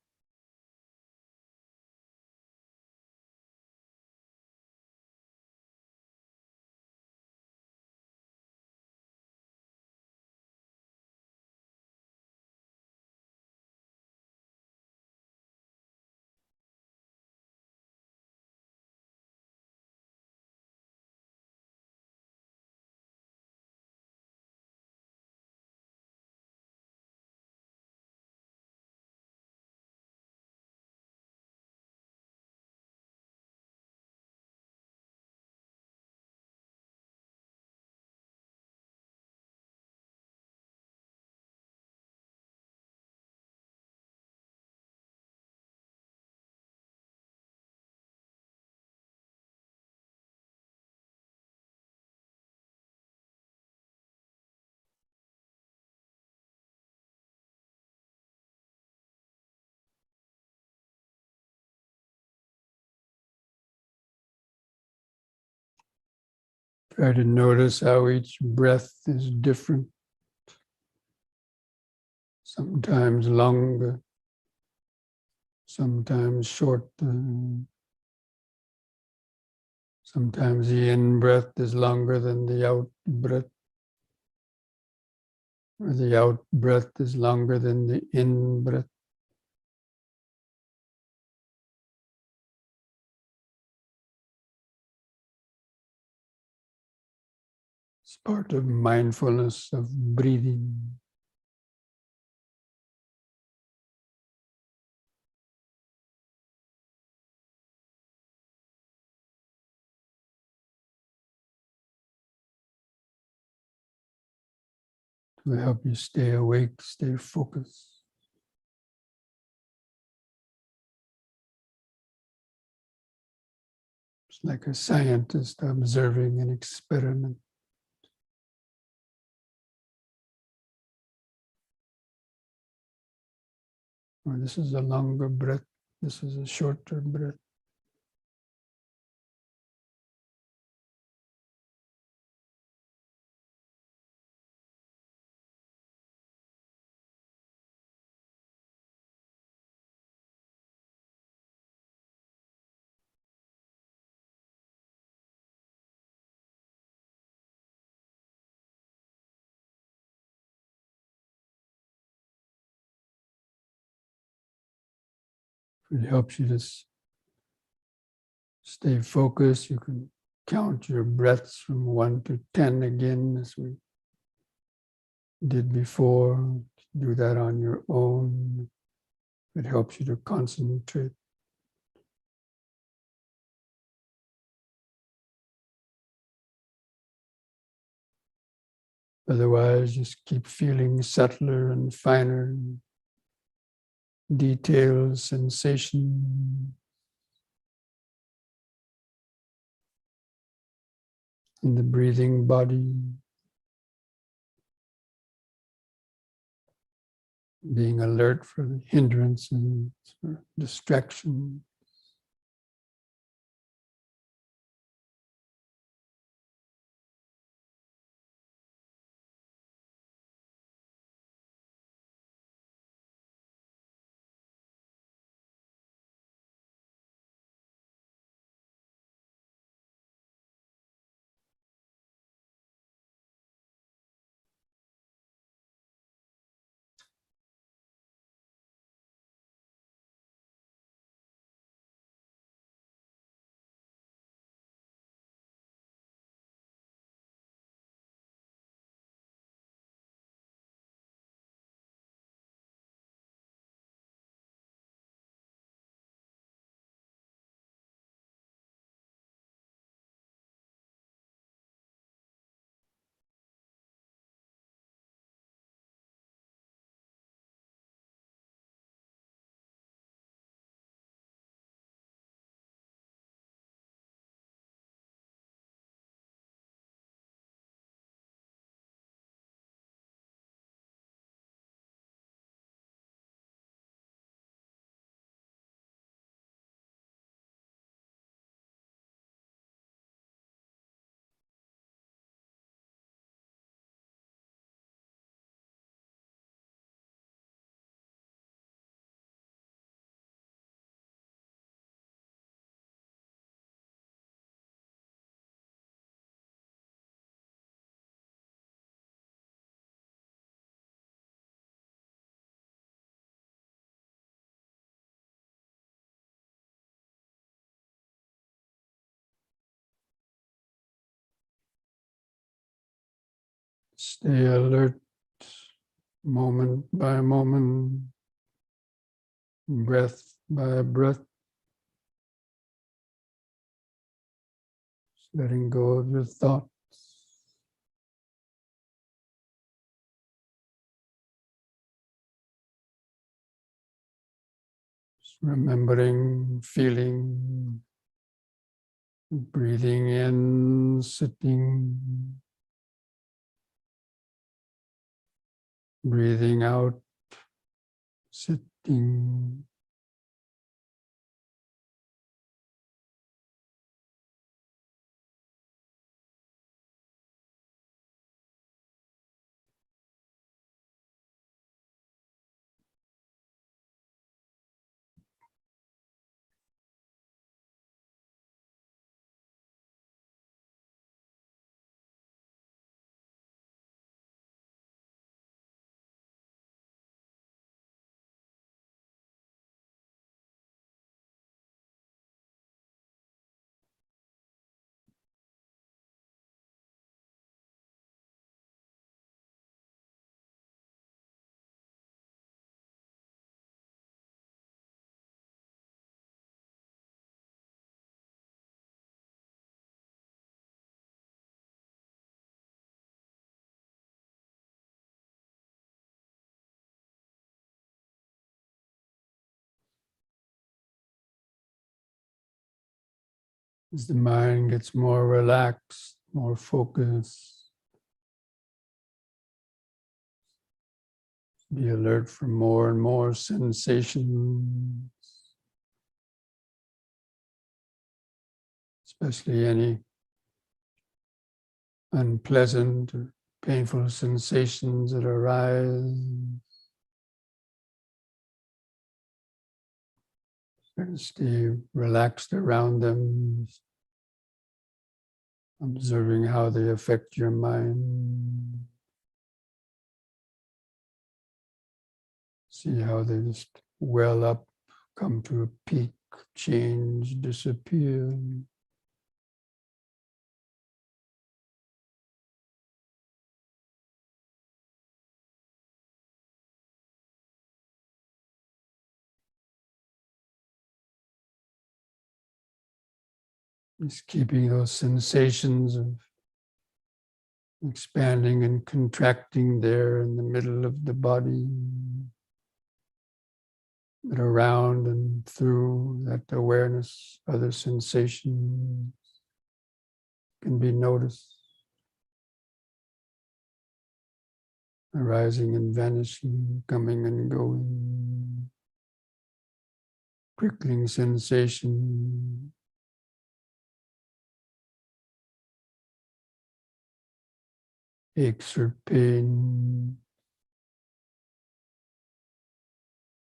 Try to notice how each breath is different, sometimes longer, sometimes shorter. Sometimes the in breath is longer than the out breath, or the out breath is longer than the in breath. It's part of mindfulness of breathing. To help you stay awake, stay focused. It's like a scientist observing an experiment. Or this is a longer breath, this is a shorter breath. It helps you to stay focused. You can count your breaths from 1 to 10 again, as we did before. Do that on your own. It helps you to concentrate. Otherwise, just keep feeling subtler and finer details, sensation in the breathing body, being alert for the hindrances, for distraction. Stay alert, moment by moment, breath by breath, letting go of your thoughts. Just remembering, feeling, breathing in, sitting, breathing out, sitting. As the mind gets more relaxed, more focused, be alert for more and more sensations, especially any unpleasant or painful sensations that arise. Try to stay relaxed around them, observing how they affect your mind. See how they just well up, come to a peak, change, disappear. Just keeping those sensations of expanding and contracting there in the middle of the body, but around and through that awareness, other sensations can be noticed, arising and vanishing, coming and going, prickling sensation, aches or pain,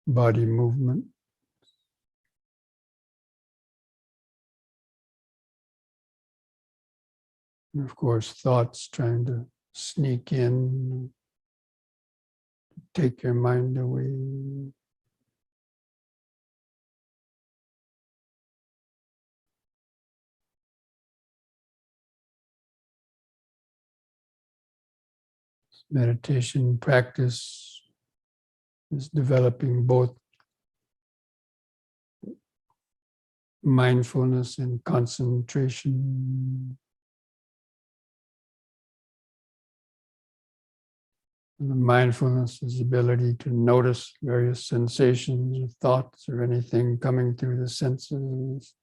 body movement. And of course, thoughts trying to sneak in, take your mind away. Meditation practice is developing both mindfulness and concentration. And the mindfulness is the ability to notice various sensations or thoughts or anything coming through the senses.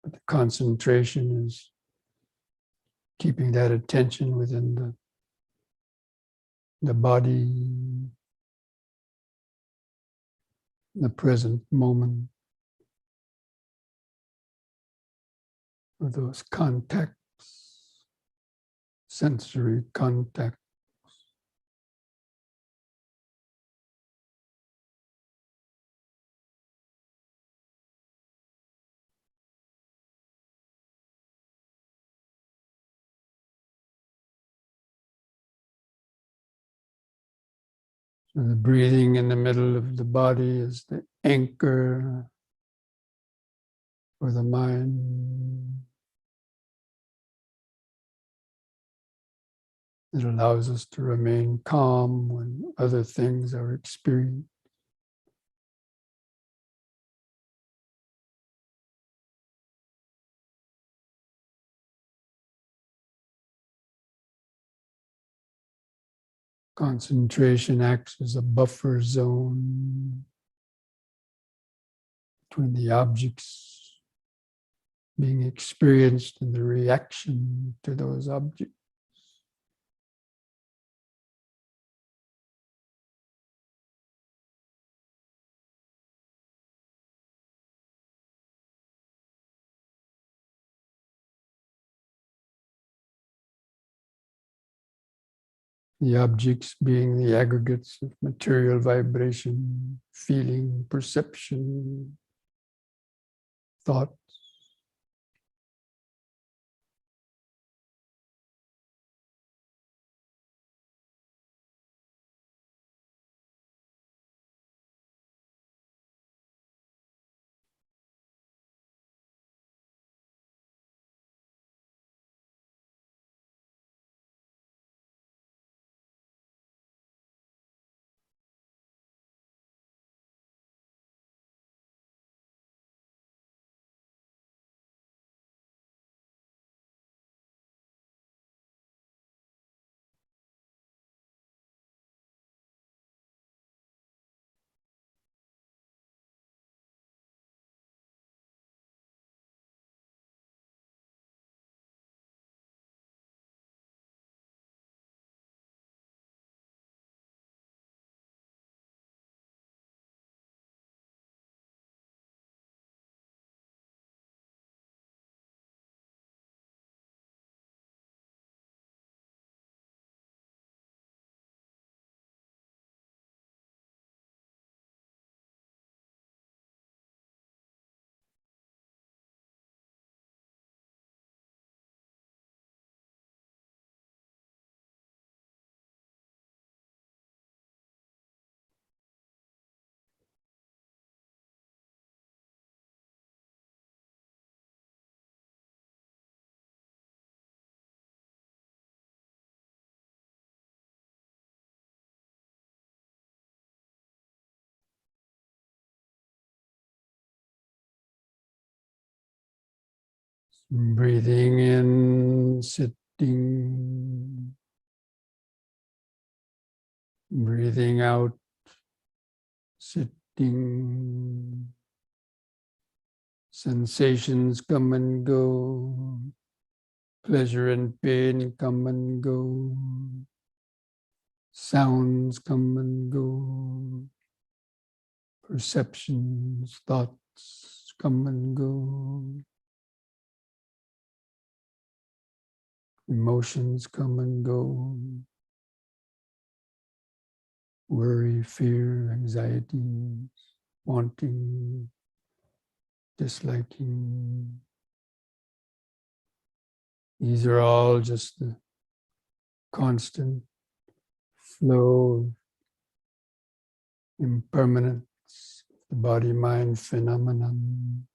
But the concentration is keeping that attention within the body, the present moment, of those contacts, sensory contact. So the breathing in the middle of the body is the anchor for the mind. It allows us to remain calm when other things are experienced. Concentration acts as a buffer zone between the objects being experienced and the reaction to those objects. The objects being the aggregates of material vibration, feeling, perception, thought. Breathing in, sitting. Breathing out, sitting. Sensations come and go. Pleasure and pain come and go. Sounds come and go. Perceptions, thoughts come and go. Emotions come and go. Worry, fear, anxiety, wanting, disliking. These are all just the constant flow of impermanence, the body-mind phenomenon,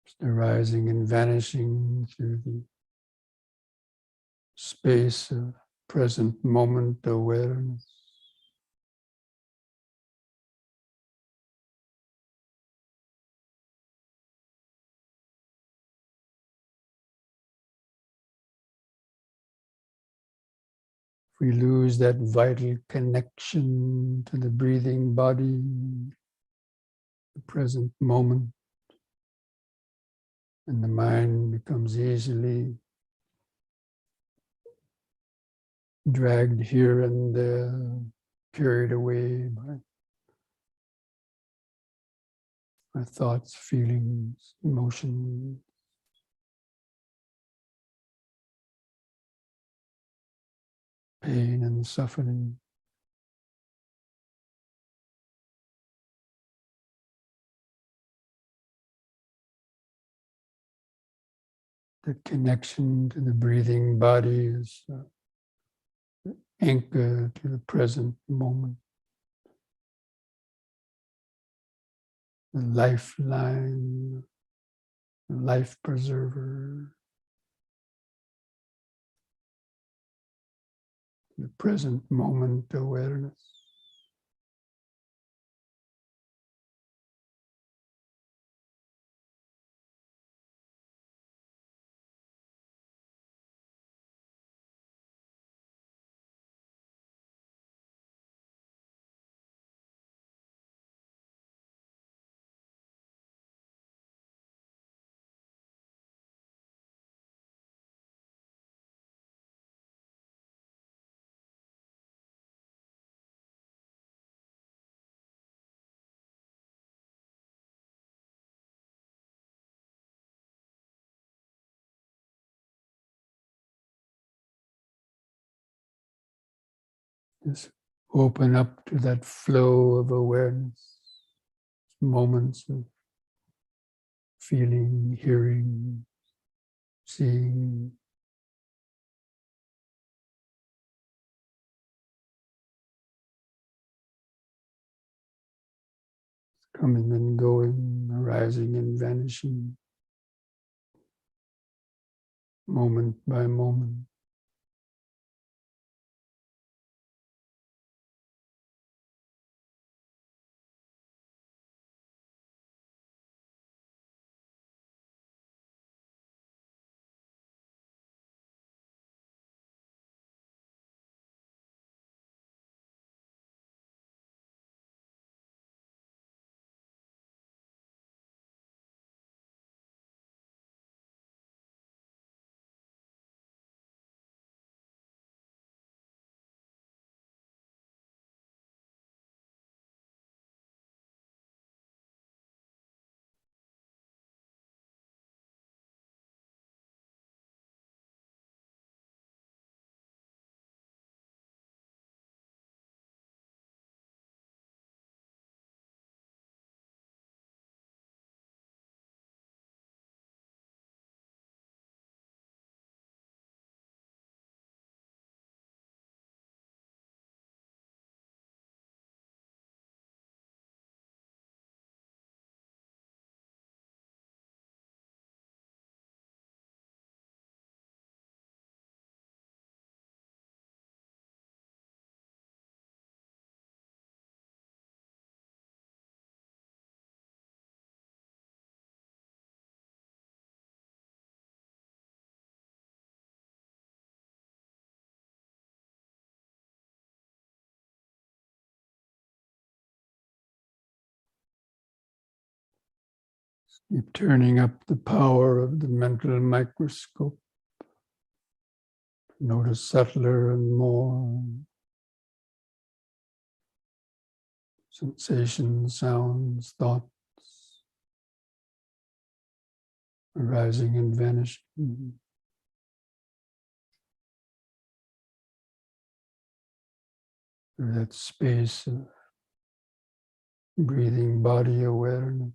just arising and vanishing through the space of present moment awareness. If we lose that vital connection to the breathing body, the present moment, and the mind becomes easily dragged here and there, carried away by our thoughts, feelings, emotions. Pain and suffering. The connection to the breathing body is the anchor to the present moment. The lifeline, the life preserver. the present moment awareness. Just open up to that flow of awareness, moments of feeling, hearing, seeing. Coming and going, arising and vanishing, moment by moment. Keep turning up the power of the mental microscope. Notice subtler and more sensations, sounds, thoughts, arising and vanishing. Through that space of breathing body awareness.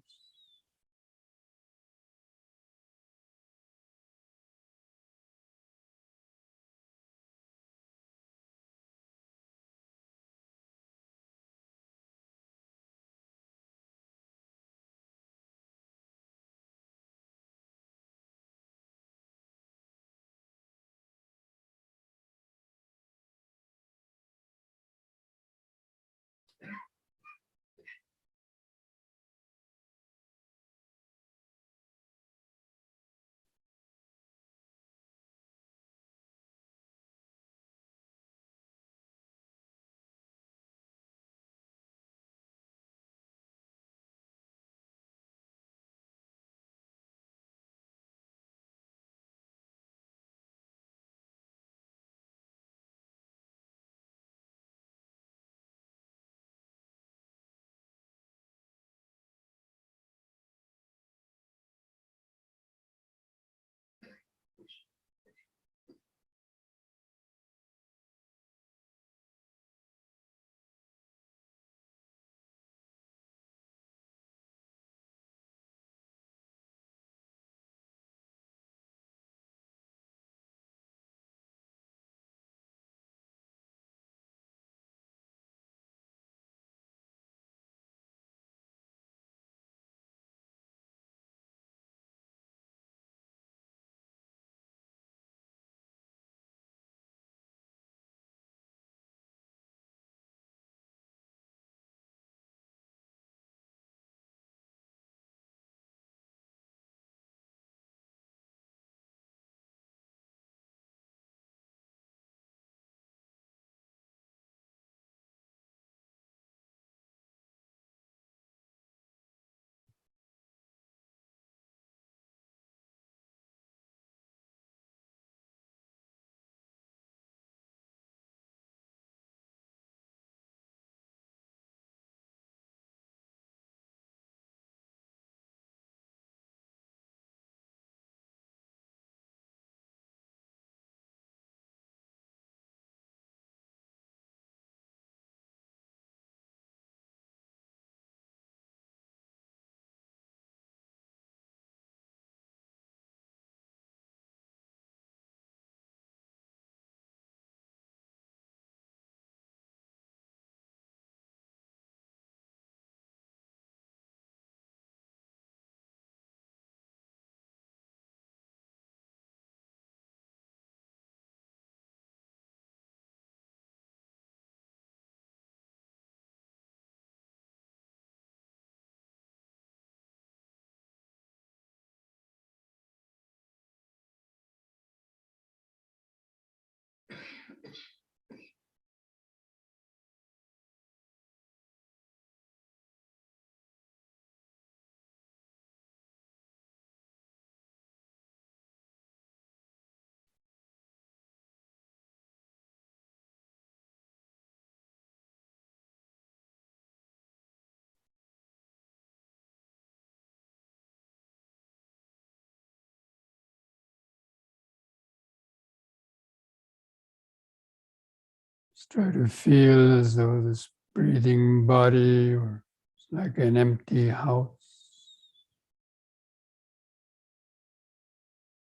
Just try to feel as though this breathing body or it's like an empty house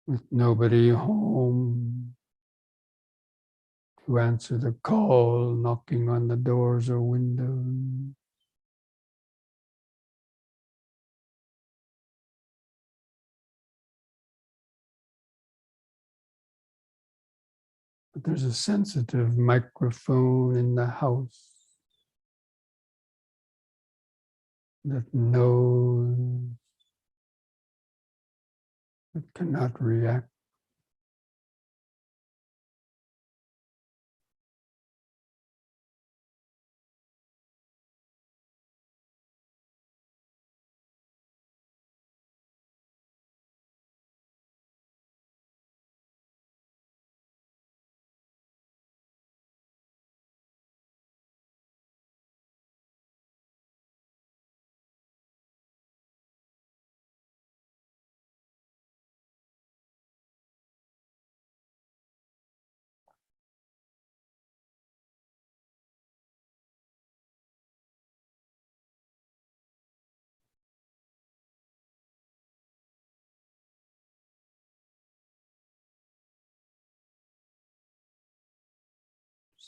with nobody home to answer the call, knocking on the doors or windows. But there's a sensitive microphone in the house that knows, that cannot react.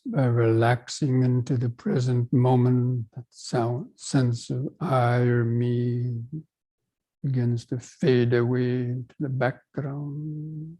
By relaxing into the present moment, that sense of I or me begins to fade away into the background.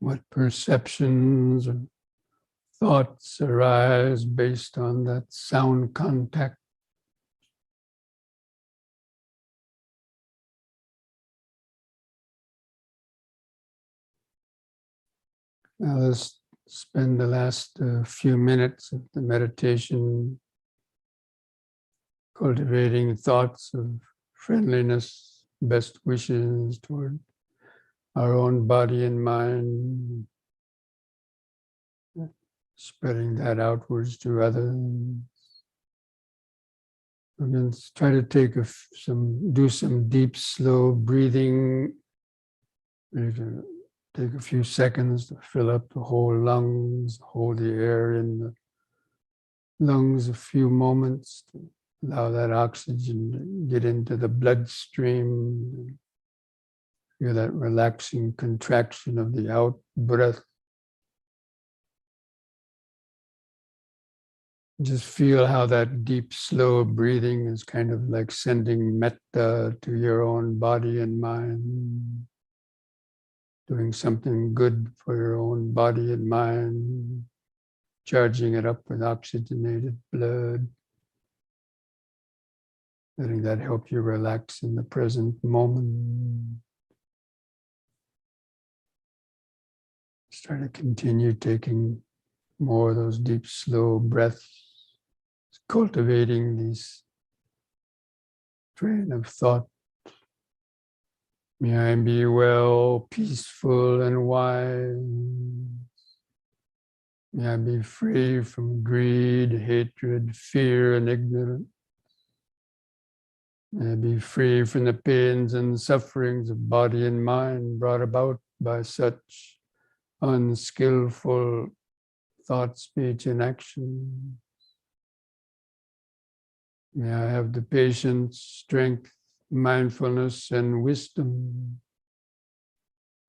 what perceptions or thoughts arise based on that sound contact. Now let's spend the last few minutes of the meditation cultivating thoughts of friendliness, best wishes toward our own body and mind, spreading that outwards to others. We're going to try to take do some deep, slow breathing. Maybe to take a few seconds to fill up the whole lungs, hold the air in the lungs a few moments to allow that oxygen to get into the bloodstream. Feel that relaxing contraction of the out breath. Just feel how that deep, slow breathing is kind of like sending metta to your own body and mind, doing something good for your own body and mind, charging it up with oxygenated blood, letting that help you relax in the present moment. Just try to continue taking more of those deep, slow breaths, cultivating these train of thought. May I be well, peaceful, and wise. May I be free from greed, hatred, fear, and ignorance. May I be free from the pains and sufferings of body and mind brought about by such unskillful thought, speech, and action. May I have the patience, strength, mindfulness, and wisdom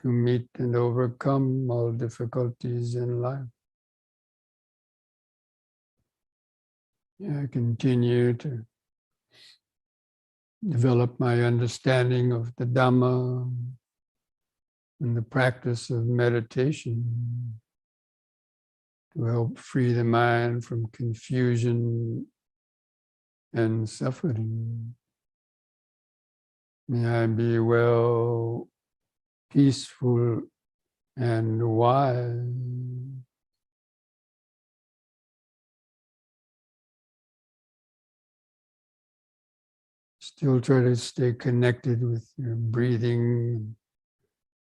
to meet and overcome all difficulties in life. May I continue to develop my understanding of the Dhamma and the practice of meditation to help free the mind from confusion and suffering. May I be well, peaceful, and wise. Still try to stay connected with your breathing,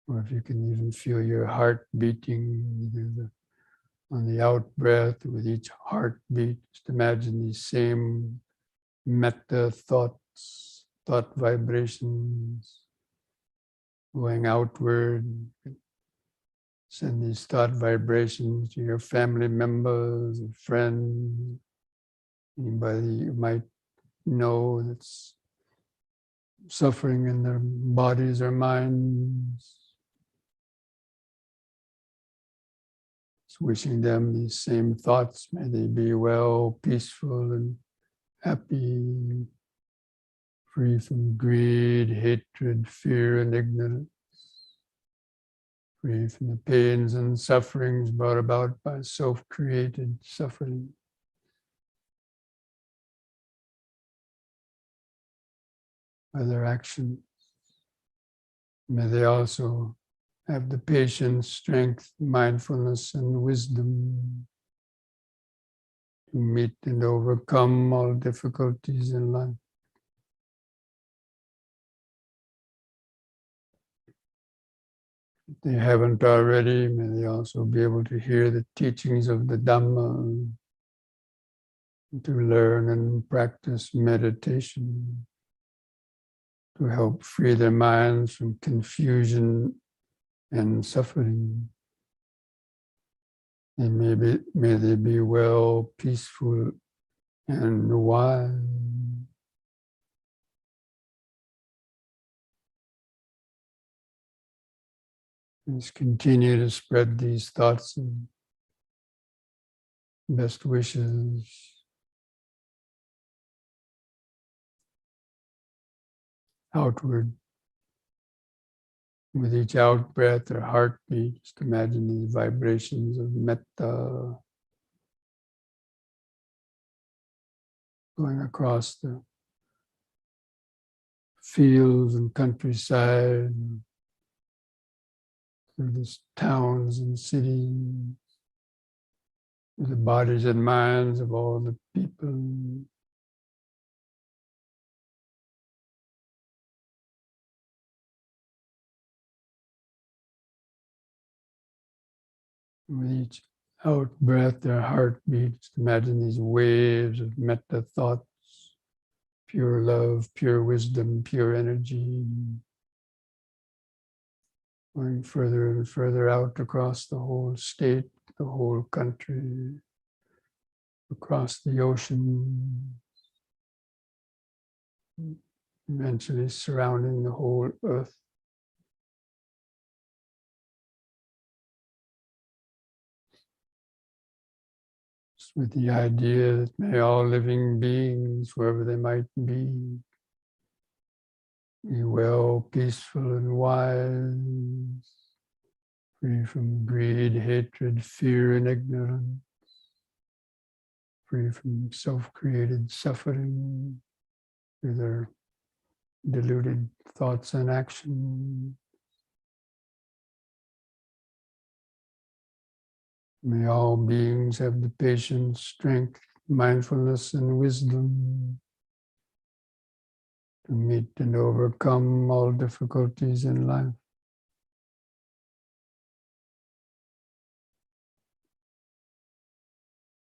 or if you can even feel your heart beating, either on the out breath, with each heartbeat, just imagine these same metta thoughts, thought vibrations going outward. Send these thought vibrations to your family members, friends, anybody you might know that's suffering in their bodies or minds. Just wishing them these same thoughts. May they be well, peaceful, and happy, free from greed, hatred, fear, and ignorance, free from the pains and sufferings brought about by self-created suffering. By their actions. May they also have the patience, strength, mindfulness, and wisdom to meet and overcome all difficulties in life. If they haven't already, may they also be able to hear the teachings of the Dhamma, to learn and practice meditation, to help free their minds from confusion and suffering. And may they be well, peaceful, and wise. Let's continue to spread these thoughts and best wishes outward With each out breath or heartbeat, just imagine these vibrations of metta going across the fields and countryside, through the towns and cities, through the bodies and minds of all the people. With each out breath or heartbeat, just imagine these waves of metta thoughts, pure love, pure wisdom, pure energy, going further and further out across the whole state, the whole country, across the ocean, eventually surrounding the whole earth. Just with the idea that may all living beings, wherever they might be well, peaceful, and wise, free from greed, hatred, fear, and ignorance, free from self-created suffering through their deluded thoughts and actions. May all beings have the patience, strength, mindfulness, and wisdom to meet and overcome all difficulties in life.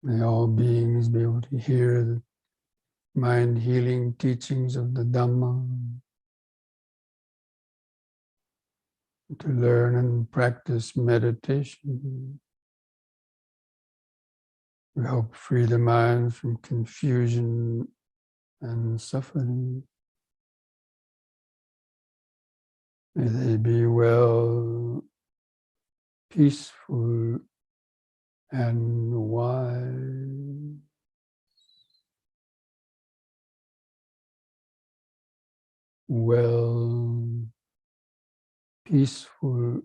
May all beings be able to hear the mind-healing teachings of the Dhamma, to learn and practice meditation, to help free the mind from confusion and suffering. May they be well, peaceful, and wise. Well, peaceful,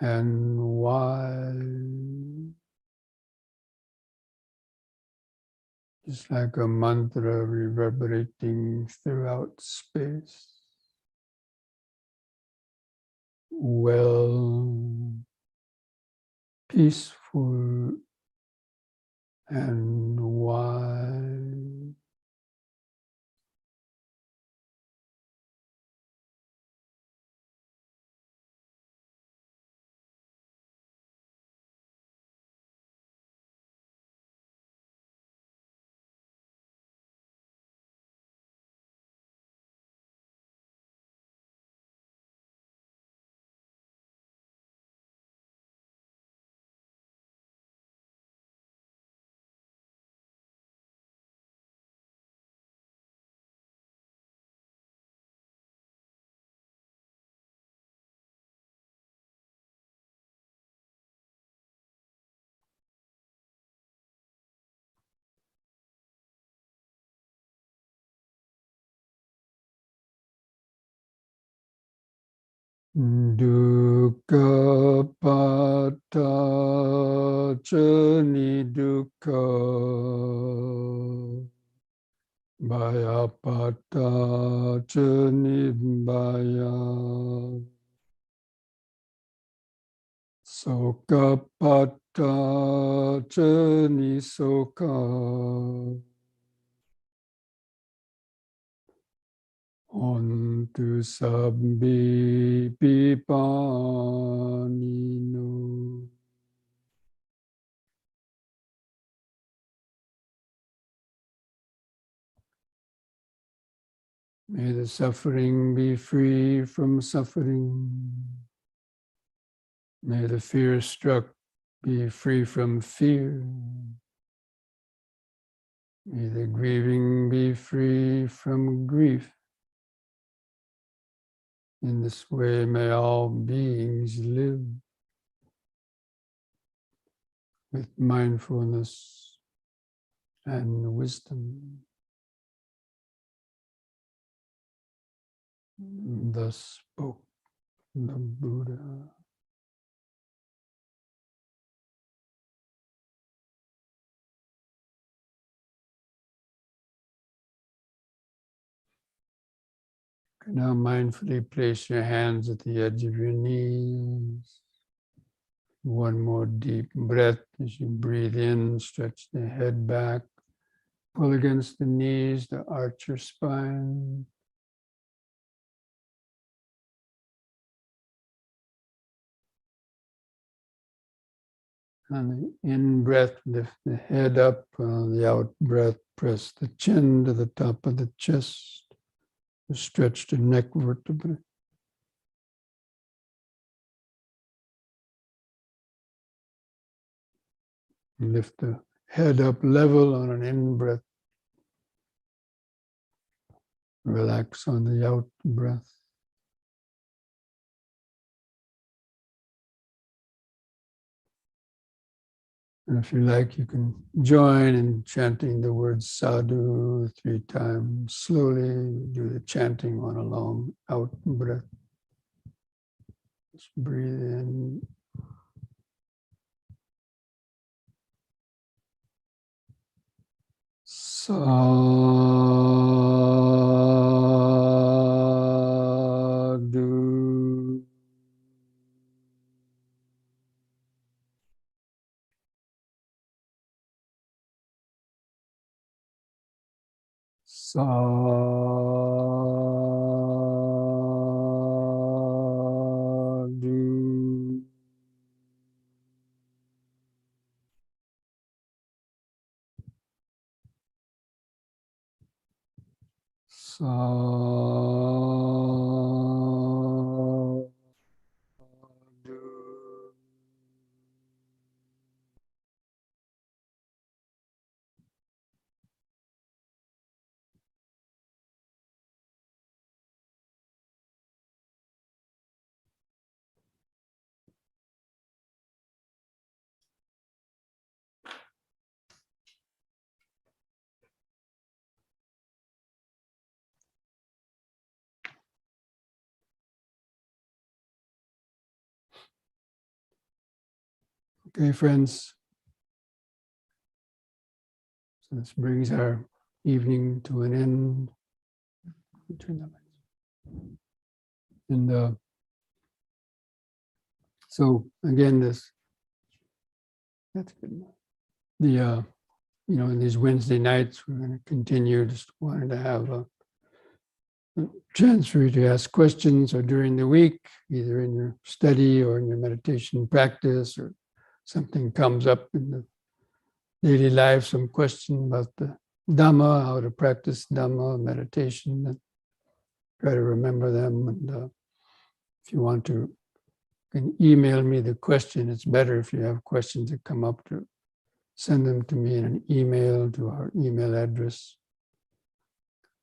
and wise. Just like a mantra reverberating throughout space. Well, peaceful, and wise. Dukkha pata chani dukkha bhaya pata chani bhaya soka pata chani soka ontu sabbi pipanino. May the suffering be free from suffering. May the fear struck be free from fear. May the grieving be free from grief. In this way, may all beings live with mindfulness and wisdom. Thus spoke the Buddha. Now mindfully place your hands at the edge of your knees. One more deep breath as you breathe in, stretch the head back, pull against the knees to arch your spine. On the in-breath, lift the head up. On the out-breath, press the chin to the top of the chest. Stretch the neck vertebrae. Lift the head up level on an in-breath. Relax on the out-breath. And if you like, you can join in chanting the word sadhu 3 times. Slowly do the chanting on a long out breath. Just breathe in. Sadhu. Sadhu. Sadhu. Okay, friends. So this brings our evening to an end. Turn that light. And so again, that's good. The in these Wednesday nights, we're going to continue. Just wanted to have a chance for you to ask questions, or during the week, either in your study or in your meditation practice, or something comes up in the daily life, some question about the Dhamma, how to practice Dhamma, meditation, and try to remember them. And if you want to, you can email me the question. It's better if you have questions that come up to send them to me in an email to our email address,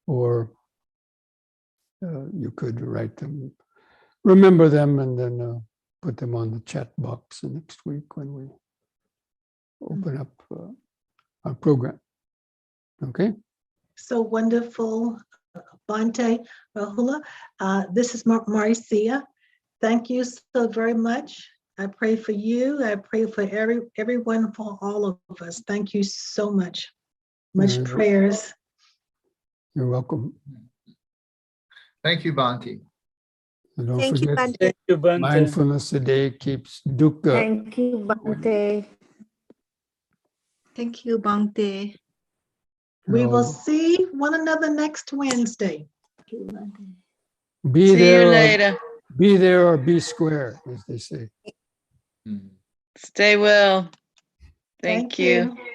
or you could write them, remember them, and then put them on the chat box next week when we open up our program. Okay? So wonderful, Bhante, Rahula. This is Marcia. Thank you so very much. I pray for you. I pray for everyone, for all of us. Thank you so much. Much prayers. You're welcome. Thank you, Bhante. And don't Thank you, forget, Bhante. Thank you, Bhante. mindfulness a day keeps dukkha. Thank you, Bhante. Thank you, Bhante. We will see one another next Wednesday. Be See there, you later. Be there or be square, as they say. Stay well. Thank you. you.